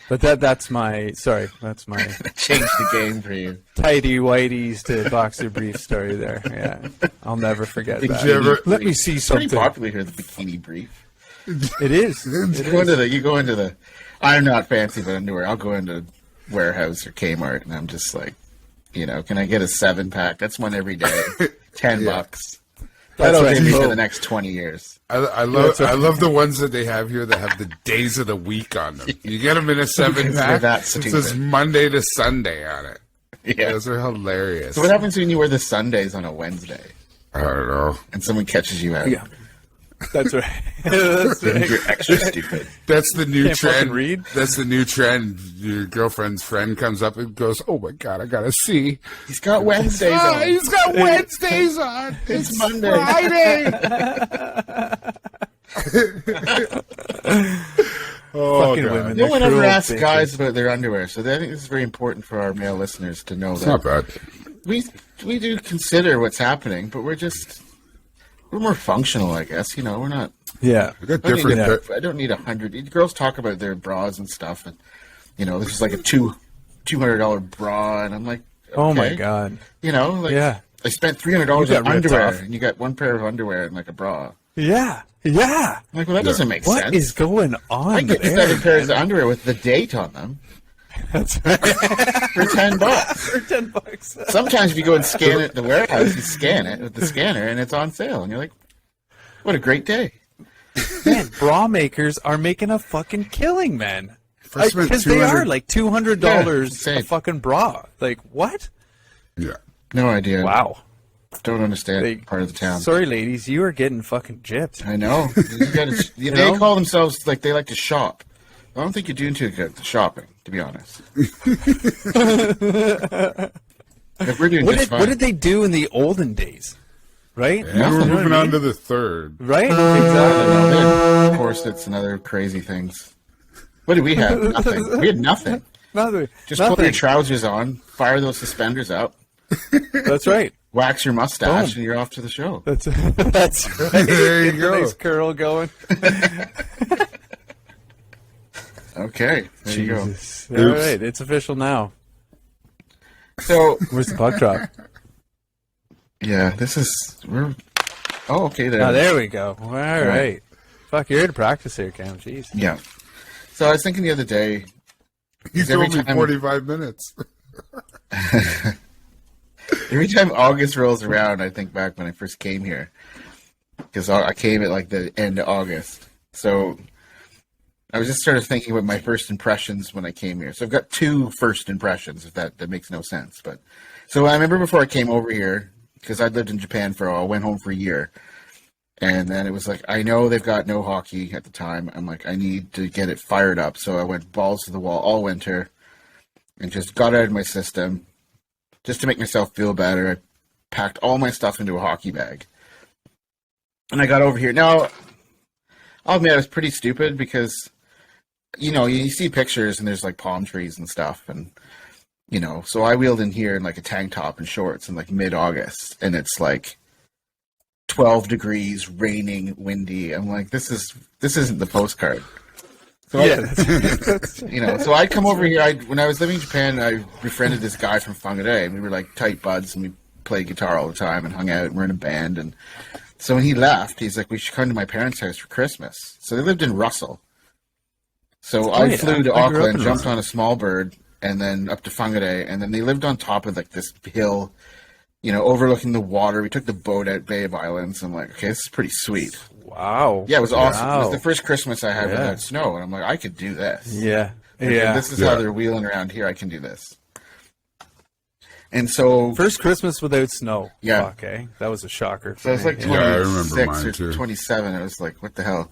But that's my Changed the game for you. tidy whities to boxer brief story there. Yeah. I'll never forget that. you ever- Let me see It's pretty something. popular here, the bikini brief. It is. You go into the I'm not fancy but underwear. I'll go into Warehouse or Kmart and I'm just like, can I get a 7-pack? That's one every day. $10. That'll right. give me for Boom. the next 20 years. I love the ones that they have here that have the days of the week on them. You get them in a 7-pack. that It stupid. says Monday to Sunday on it. Yeah. Those are hilarious. So what happens when you wear the Sundays on a Wednesday I don't know. and someone catches you out? Yeah. That's right. That's right. You're extra stupid. That's the new Can't fucking trend. read? That's the new trend. Your girlfriend's friend comes up and goes, "Oh my god, I gotta see. He's got Wednesdays on. He's got Wednesdays on. It's Monday." Friday." Fucking God. women. No they're one ever cruel asks bitches. guys about their underwear, so I think this is very important for our male listeners to know It's that not bad. we do consider what's happening, but we're more functional, I guess. You know, we're not. Yeah. I got I don't different. need I don't need 100. Girls talk about their bras and stuff, and you know, this is like a $200 bra, and I'm like, Oh my okay. god. You know, like Yeah. I spent $300 You on got ripped underwear, off. and you got one pair of underwear and like a bra. Yeah. Yeah. I'm like, well, that doesn't make What sense. is going on I get there? 7 pairs of underwear with the date on them That's right. for $10. For $10. Sometimes if you go and scan it at the warehouse, you scan it with the scanner, and it's on sale, and you're like, what a great day. Man, bra makers are making a fucking killing, man. I spent Because they are $200 like $200 Yeah, insane. a fucking bra. Like what? Yeah. No idea. Wow. Don't understand They- part of the town. Sorry, ladies, you are getting fucking gypped. I know. They know? call themselves like they like to shop. I don't think you're doing too good at shopping, to be honest. If we're doing just fine. What did they do in the olden days? Right? And we're moving on to the third. Right? I Exactly. don't know. Of course, it's another crazy things. What did we have? Nothing. We had nothing. Nothing. Just pull your Nothing. trousers on, fire those suspenders up, That's right. wax your mustache, Boom. and you're off to the show. That's right. There you Get a go. nice curl going. Okay, there you go. Jesus. All right, it's official now. So Where's the puck drop? yeah, we're. Oh, okay. Oh, there we go. All right. Fuck, you're here to practice here, Cam. Jeez. Yeah. So I was thinking the other day. You every told me time- 45 minutes. Every time August rolls around, I think back when I first came here, because I came at like the end of August. So I was just sort of thinking about my first impressions when I came here. So I've got 2 first impressions, if that makes no sense. But so I remember before I came over here, because I'd lived in Japan for I went home for a year, and then it was like, I know they've got no hockey at the time. I'm like, I need to get it fired up. So I went balls to the wall all winter, and just got it out of my system. Just to make myself feel better, I packed all my stuff into a hockey bag. And I got over here. Now, I'll admit I was pretty stupid because, you know, you see pictures and there's like palm trees and stuff. And, you know, so I wheeled in here in like a tank top and shorts in like mid-August. And it's like 12 degrees, raining, windy. I'm like, this isn't the postcard. So you know, so I'd come over here. When I was living in Japan, I befriended this guy from Fangare, and we were like tight buds, and we played guitar all the time and hung out, and we're in a band. And so when he left, he's like, we should come to my parents' house for Christmas. So they lived in Russell. So I yeah. flew to I grew up Auckland, in jumped Russell. on a small bird, and then up to Whangarei, and then they lived on top of like this hill, you know, overlooking the water. We took the boat out Bay of Islands. I'm like, okay, this is pretty sweet. Wow. Yeah, it was awesome. It Wow. was the first Christmas I had Yeah. without snow, and I'm like, I could do this. Yeah. Like, Yeah. if this is how they're wheeling around here, I can do this. And so, First Christmas without snow. Yeah. Fuck, eh? That was a shocker. so I was like Yeah, I remember 26 mine or too. 27. I was like, what the hell?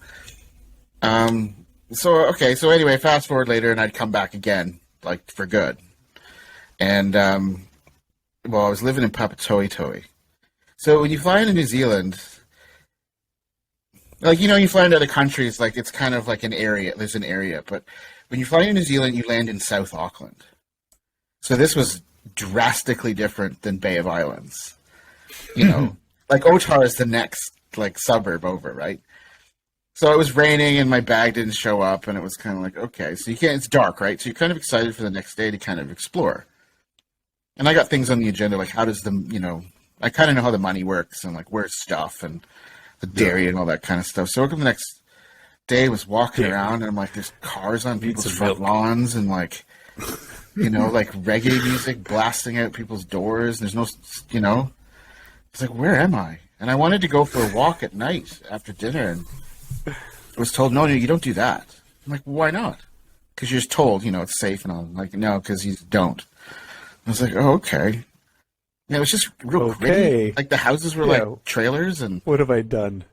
So anyway, fast forward later, and I'd come back again, like for good. And well, I was living in Papatoetoe. So when you fly into New Zealand, like, you know, you fly into other countries, like it's kind of like an area. There's an area, but when you fly into New Zealand, you land in South Auckland. So this was drastically different than Bay of Islands. You know, like Otar is the next like suburb over, right? So it was raining and my bag didn't show up, and it was kind of like, okay, so you can't. It's dark, right? So you're kind of excited for the next day to kind of explore. And I got things on the agenda, like how does the, you know, I kind of know how the money works and like where's stuff and the dairy and all that kind of stuff. So I woke up the next day, was walking around, and I'm like, there's cars on people's some front milk. lawns and like, you know, like reggae music blasting out people's doors. There's no, you know, it's like, where am I? And I wanted to go for a walk at night after dinner, and I was told, no, you don't do that. I'm like, why not? Because you're just told, it's safe and all. I'm like, no, because you don't. I was like, oh, okay. Yeah, it was just real gritty. Like the houses were like trailers, and what have I done?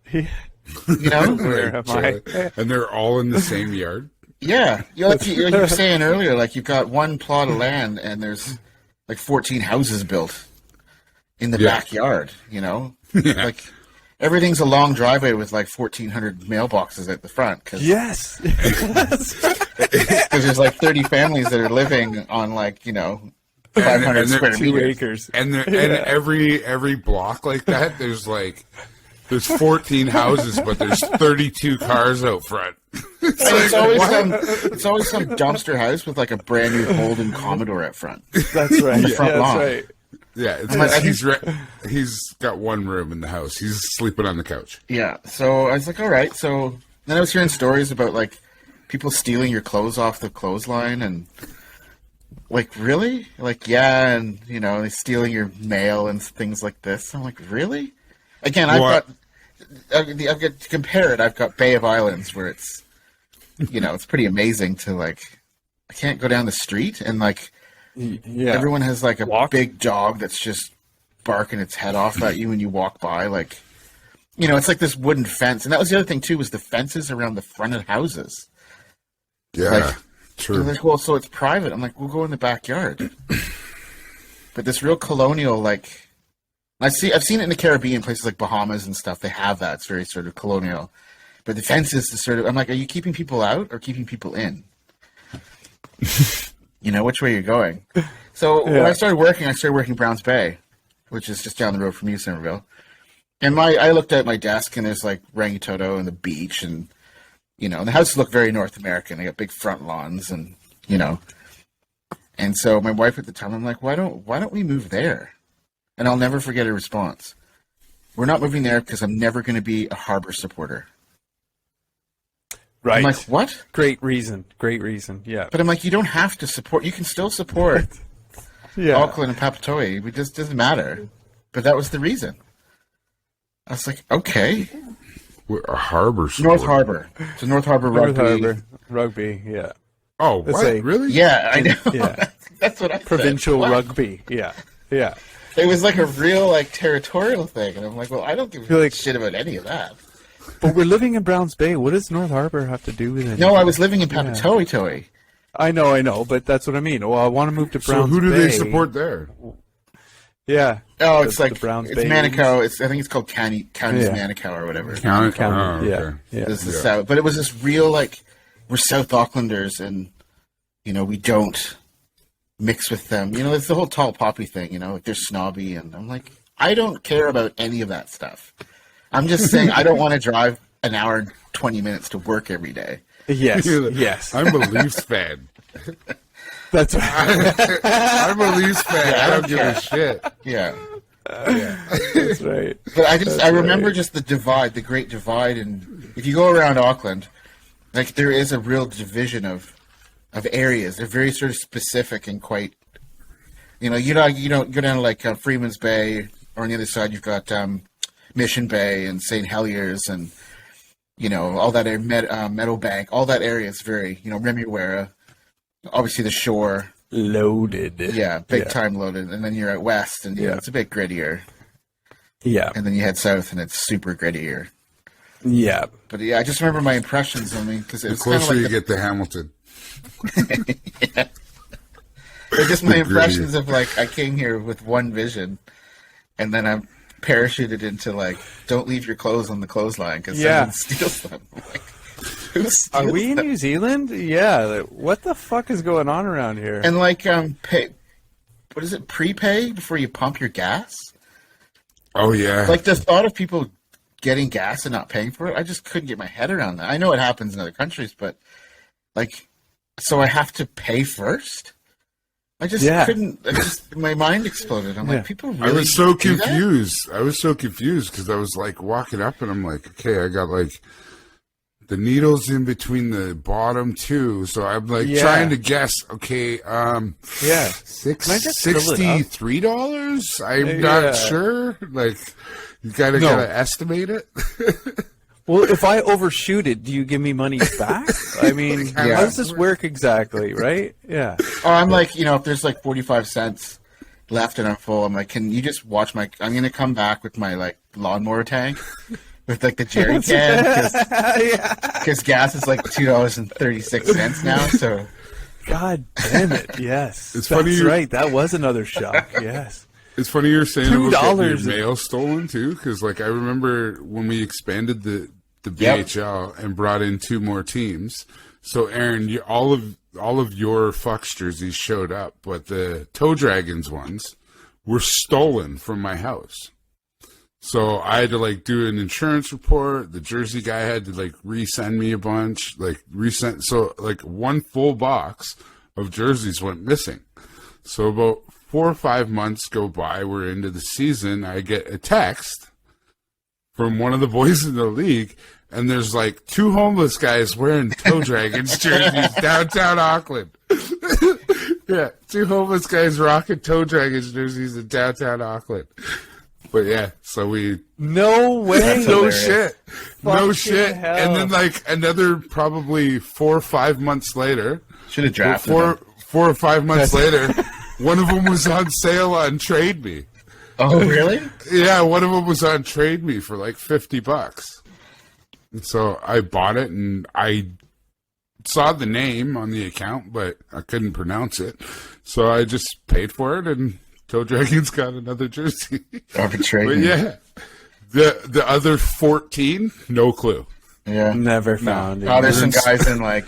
Where am I? And they're all in the same yard. Yeah, like you were saying earlier, like you've got one plot of land, and there's like 14 houses built in the backyard. Like everything's a long driveway with like 1,400 mailboxes at the front. Yes, because there's like 30 families that are living on like 500 square meters. 2 meters. acres. And every block like that, there's 14 houses, but there's 32 cars out front. It's always some dumpster house with like a brand new Holden Commodore out front. That's right. Front lawn. Right. Yeah, he's got one room in the house. He's sleeping on the couch. Yeah, so I was like, all right. So then I was hearing stories about like people stealing your clothes off the clothesline, and like, really? Like, yeah, and they stealing your mail and things like this. I'm like, really? Again, I've got to compare it. I've got Bay of Islands where it's, it's pretty amazing to like, I can't go down the street and like, everyone has like a big dog that's just barking its head off at you when you walk by. Like, it's like this wooden fence. And that was the other thing too, was the fences around the front of houses. Yeah, true. Like, well, so it's private. I'm like, we'll go in the backyard. But this real colonial, like, I've seen it in the Caribbean, places like Bahamas and stuff. They have that. It's very sort of colonial. But the fences is sort of, I'm like, are you keeping people out or keeping people in? Which way you're going. So when I started working Browns Bay, which is just down the road from you, Somerville. And I looked at my desk, and there's like Rangitoto and the beach, and and the houses look very North American. They got big front lawns, and And so my wife at the time, I'm like, why don't we move there? And I'll never forget her response. We're not moving there because I'm never going to be a harbor supporter. Right. I'm like, what? Great reason. Yeah. But I'm like, you don't have to support. You can still support Auckland and Papatoetoe. It just doesn't matter. But that was the reason. I was like, okay. We're a harbor supporter. North Harbor. It's a North Harbor rugby. North Harbor rugby, yeah. Oh, what? Really? Yeah, I know. Yeah. That's what I Provincial said. rugby, yeah. It was like a real like territorial thing. And I'm like, well, I don't give a shit about any of that. But we're living in Browns Bay. What does North Harbor have to do with it? No, I was living in Papatoetoe. I know, but that's what I mean. Well, I want to move to Browns Bay. So who do they support there? Yeah. Oh, it's like Browns it's Bay. Manukau. I think it's called County's Manukau or whatever. County. County. Oh, okay. Yeah. This is the South, but it was this real like we're South Aucklanders, and we don't mix with them. It's the whole tall poppy thing. Like they're snobby, and I'm like, I don't care about any of that stuff. I'm just saying I don't want to drive an hour and 20 minutes to work every day. Yes. I'm a Leafs fan. That's right. I'm a Leafs fan. I don't give a shit. Yeah. That's right. But I remember just the great divide, and if you go around Auckland, like there is a real division of areas. They're very sort of specific and quite, you don't go down to like Freeman's Bay, or on the other side you've got Mission Bay and St. Heliers and all that area, Meadowbank, all that area is very Remuera, obviously the shore loaded. Yeah, big time loaded, and then you're out west, and it's a bit grittier. Yeah, and then you head south, and it's super grittier. Yeah, but I just remember my impressions. I mean, because the closer you get to Hamilton. Yeah. But just my impressions of like I came here with one vision, and then I'm parachuted into like don't leave your clothes on the clothesline because someone steals them. Like, who steals Are we in them? New Zealand? Yeah. What the fuck is going on around here? And like pay, what is it? Prepay before you pump your gas. Oh yeah. Like the thought of people getting gas and not paying for it, I just couldn't get my head around that. I know it happens in other countries, but like, so I have to pay first. I just couldn't. My mind exploded. I'm like, people really. I was so do that? confused. I was so confused because I was like walking up and I'm like, okay, I got like the needle's in between the bottom two, so I'm like trying to guess. Okay, Yeah. $63. I'm not sure. Like, you gotta estimate it. Well, if I overshoot it, do you give me money back? I mean, how does this work exactly, right? Yeah. Oh, I'm like, if there's like 45 cents left and I'm full, I'm like, can you just watch I'm going to come back with my like lawnmower tank with like the jerry can because gas is like $2.36 now. So, God damn it. Yes. It's That's funny right. That was another shock. Yes. It's funny you're saying about getting $2 your mail stolen too, because like I remember when we expanded the BHL and brought in 2 more teams. So Aaron, all of your Fox jerseys showed up, but the Toe Dragons ones were stolen from my house. So I had to like do an insurance report. The jersey guy had to like resend me a bunch, so like 1 full box of jerseys went missing. So about 4 or 5 months go by, we're into the season, I get a text from one of the boys in the league, and there's like 2 homeless guys wearing Toe Dragons jerseys downtown Auckland. Yeah, 2 homeless guys rocking Toe Dragons jerseys in downtown Auckland. But yeah, so we... No way. No shit. No Fucking shit. hell. And then like another probably 4 or 5 months later... should have drafted four, them. 4 or 5 months later... One of them was on sale on Trade Me. Oh, really? Yeah, one of them was on Trade Me for like $50. And so I bought it, and I saw the name on the account, but I couldn't pronounce it. So I just paid for it, and Toe Dragons got another jersey. But yeah, the other 14, no clue. Yeah. Never found it. Oh, there's some guys in like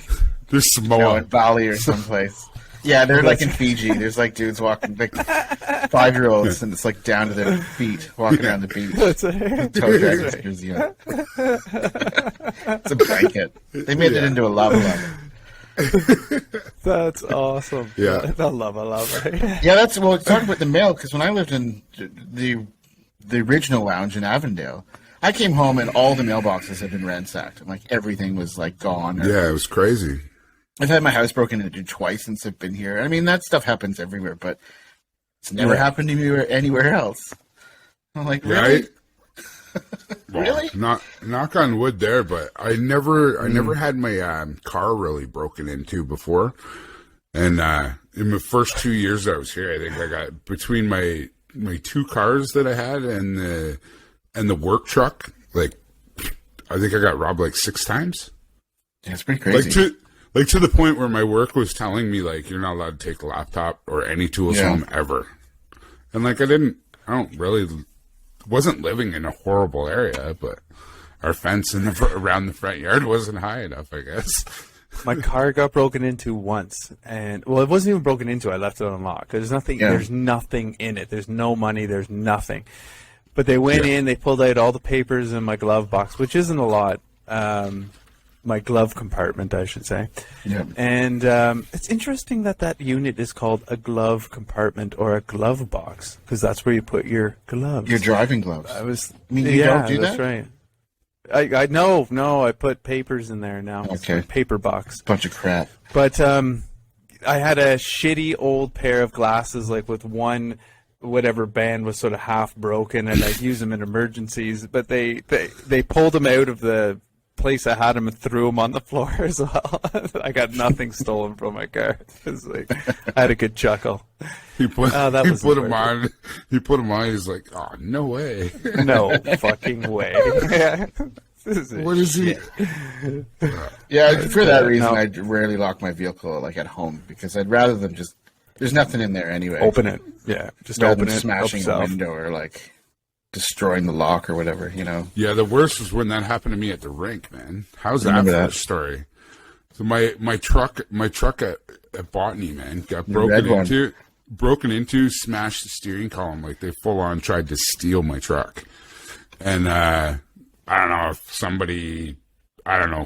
There's Samoa. in Bali or someplace. Yeah, they're like in Fiji. There's like dudes walking, like 5-year-olds, and it's like down to their feet, walking around the beach. That's a Toe Dragons jersey on. It's a blanket. They made it into a lava lamp. That's awesome. Yeah. The lava. Yeah, talking about the mail, because when I lived in the original lounge in Avondale, I came home and all the mailboxes had been ransacked. And, like, everything was like gone. Yeah, it was crazy. I've had my house broken into twice since I've been here. I mean, that stuff happens everywhere, but it's never happened to me anywhere else. I'm like, really? Really? Knock on wood there, but I never had my car really broken into before. And in the first 2 years I was here, I think I got between my 2 cars that I had and the work truck, like I think I got robbed like 6 times. Yeah, it's pretty crazy. Like to the point where my work was telling me like you're not allowed to take a laptop or any tools home ever. And like wasn't living in a horrible area, but our fence around the front yard wasn't high enough, I guess. My car got broken into once, and it wasn't even broken into. I left it unlocked. There's nothing. Yeah. There's nothing in it. There's no money. There's nothing. But they went in. They pulled out all the papers in my glove box, which isn't a lot. My glove compartment, I should say. Yeah. And it's interesting that unit is called a glove compartment or a glove box, because that's where you put your gloves. Your driving gloves. You don't do that's that? Right. No, I put papers in there now. Okay. It's my paper box. Bunch of crap. But I had a shitty old pair of glasses, like with one whatever band was sort of half broken, and I'd use them in emergencies. But they pulled them out of the place I had them and threw them on the floor as well. I got nothing stolen from my car. It was like, I had a good chuckle. He put them on. He put them on. He's like, oh, no way. No fucking way. What is he? Yeah, for that reason, I rarely lock my vehicle like at home, because I'd rather them just. There's nothing in there anyway. Open it. Yeah, just rather open than it. Smashing a window or like destroying the lock or whatever, you know. Yeah, the worst was when that happened to me at the rink, man. How's that for a story? So my truck at Botany, man, got broken into, smashed the steering column. Like they full on tried to steal my truck. And I don't know if somebody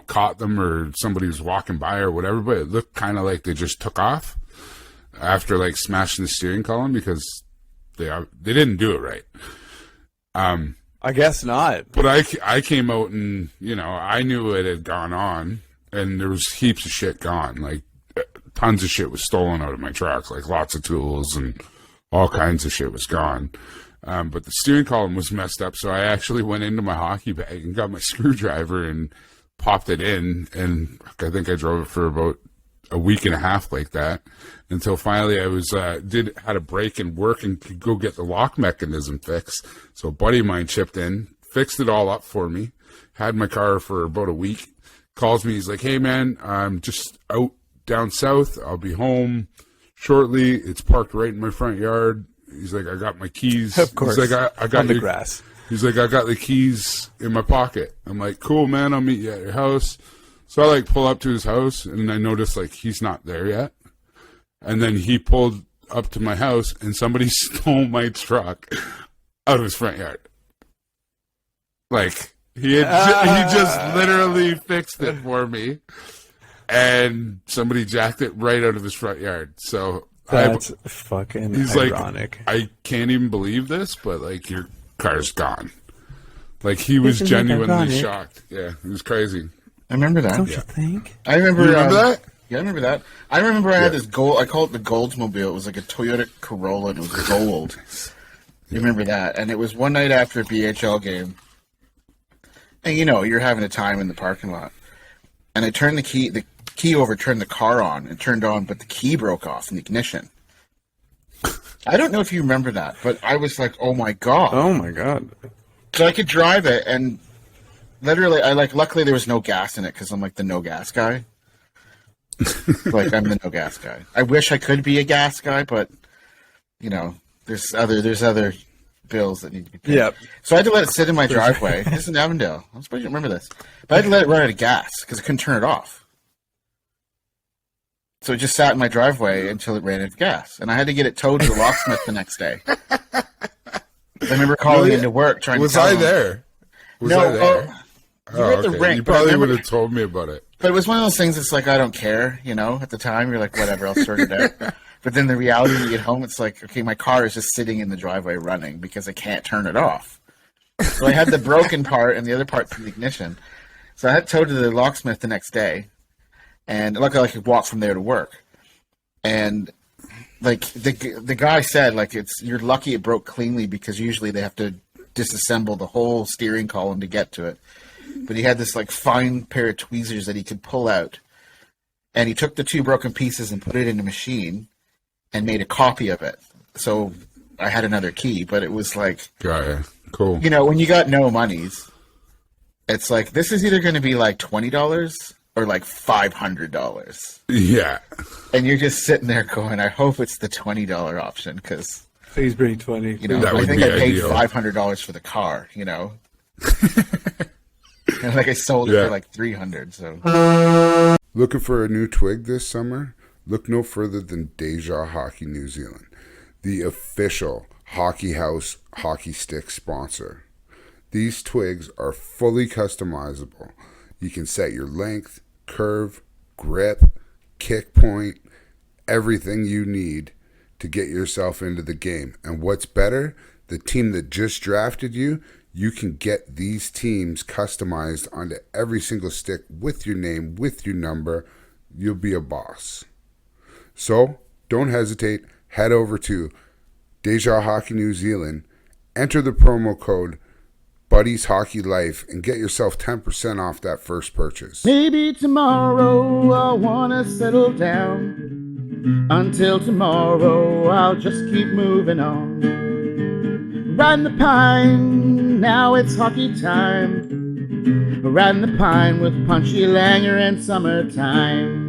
caught them or somebody was walking by or whatever, but it looked kind of like they just took off after like smashing the steering column, because they didn't do it right. I guess not. But I came out and, I knew it had gone on, and there was heaps of shit gone. Like, tons of shit was stolen out of my truck, like lots of tools and all kinds of shit was gone. But the steering column was messed up, so I actually went into my hockey bag and got my screwdriver and popped it in, and I think I drove it for about a week and a half like that, until finally I was had a break in work and could go get the lock mechanism fixed. So a buddy of mine chipped in, fixed it all up for me, had my car for about a week, calls me, he's like, hey man, I'm just out down south, I'll be home shortly, it's parked right in my front yard. He's like, I got my keys. Of course. He's like, I got on the grass. He's like, I got the keys in my pocket. I'm like, cool, man, I'll meet you at your house. So I pull up to his house, and I notice he's not there yet. And then he pulled up to my house, and somebody stole my truck out of his front yard. He just literally fixed it for me, and somebody jacked it right out of his front yard. So that's fucking ironic. I can't even believe this, but your car's gone. He was genuinely shocked. Yeah, it was crazy. I remember that. Don't you think? I remember. You remember that? Yeah, I remember that. I remember I had this gold. I call it the Goldsmobile. It was like a Toyota Corolla, and it was gold. You remember that? And it was one night after a BHL game, and you're having a time in the parking lot, and I turned the key over, turned the car on, and turned on, but the key broke off in the ignition. I don't know if you remember that, but I was like, "Oh my god!" Oh my god! So I could drive it, and literally, luckily there was no gas in it because I'm the no gas guy. I'm the no gas guy. I wish I could be a gas guy, but there's other bills that need to be paid. Yep. So I had to let it sit in my driveway. This is in Avondale. I'm supposed to remember this, but I had to let it run out of gas because I couldn't turn it off. So it just sat in my driveway until it ran out of gas, and I had to get it towed to the locksmith the next day. I remember calling into work trying to. I there? Was I there? You were at the rink. You probably would have told me about it. But it was one of those things that's I don't care, At the time, you're like, whatever, I'll sort it out. But then the reality when you get home, it's okay, my car is just sitting in the driveway running because I can't turn it off. So I had the broken part and the other part's in the ignition. So I had towed to the locksmith the next day. And luckily I could walk from there to work. And the guy said, you're lucky it broke cleanly because usually they have to disassemble the whole steering column to get to it. But he had this fine pair of tweezers that he could pull out, and he took the two broken pieces and put it in a machine and made a copy of it. So I had another key, but it was yeah, cool. When you got no monies, it's this is either going to be $20 or $500. Yeah. And you're just sitting there going, I hope it's the $20 option because please bring 20. That I would think be I paid ideal. $500 for the car. And I sold it for $300. So looking for a new twig this summer? Look no further than Deja Hockey New Zealand, the official Hockey House hockey stick sponsor. These twigs are fully customizable. You can set your length, curve, grip, kick point, everything you need to get yourself into the game. And what's better, the team that just drafted you can get these teams customized onto every single stick with your name, with your number. You'll be a boss. So don't hesitate. Head over to Deja Hockey New Zealand, enter the promo code Buddies Hockey Life, and get yourself 10% off that first purchase. Maybe tomorrow I'll wanna settle down. Until tomorrow I'll just keep moving on. Riding the pine, now it's hockey time. Riding the pine with Punchy Langer and Summertime.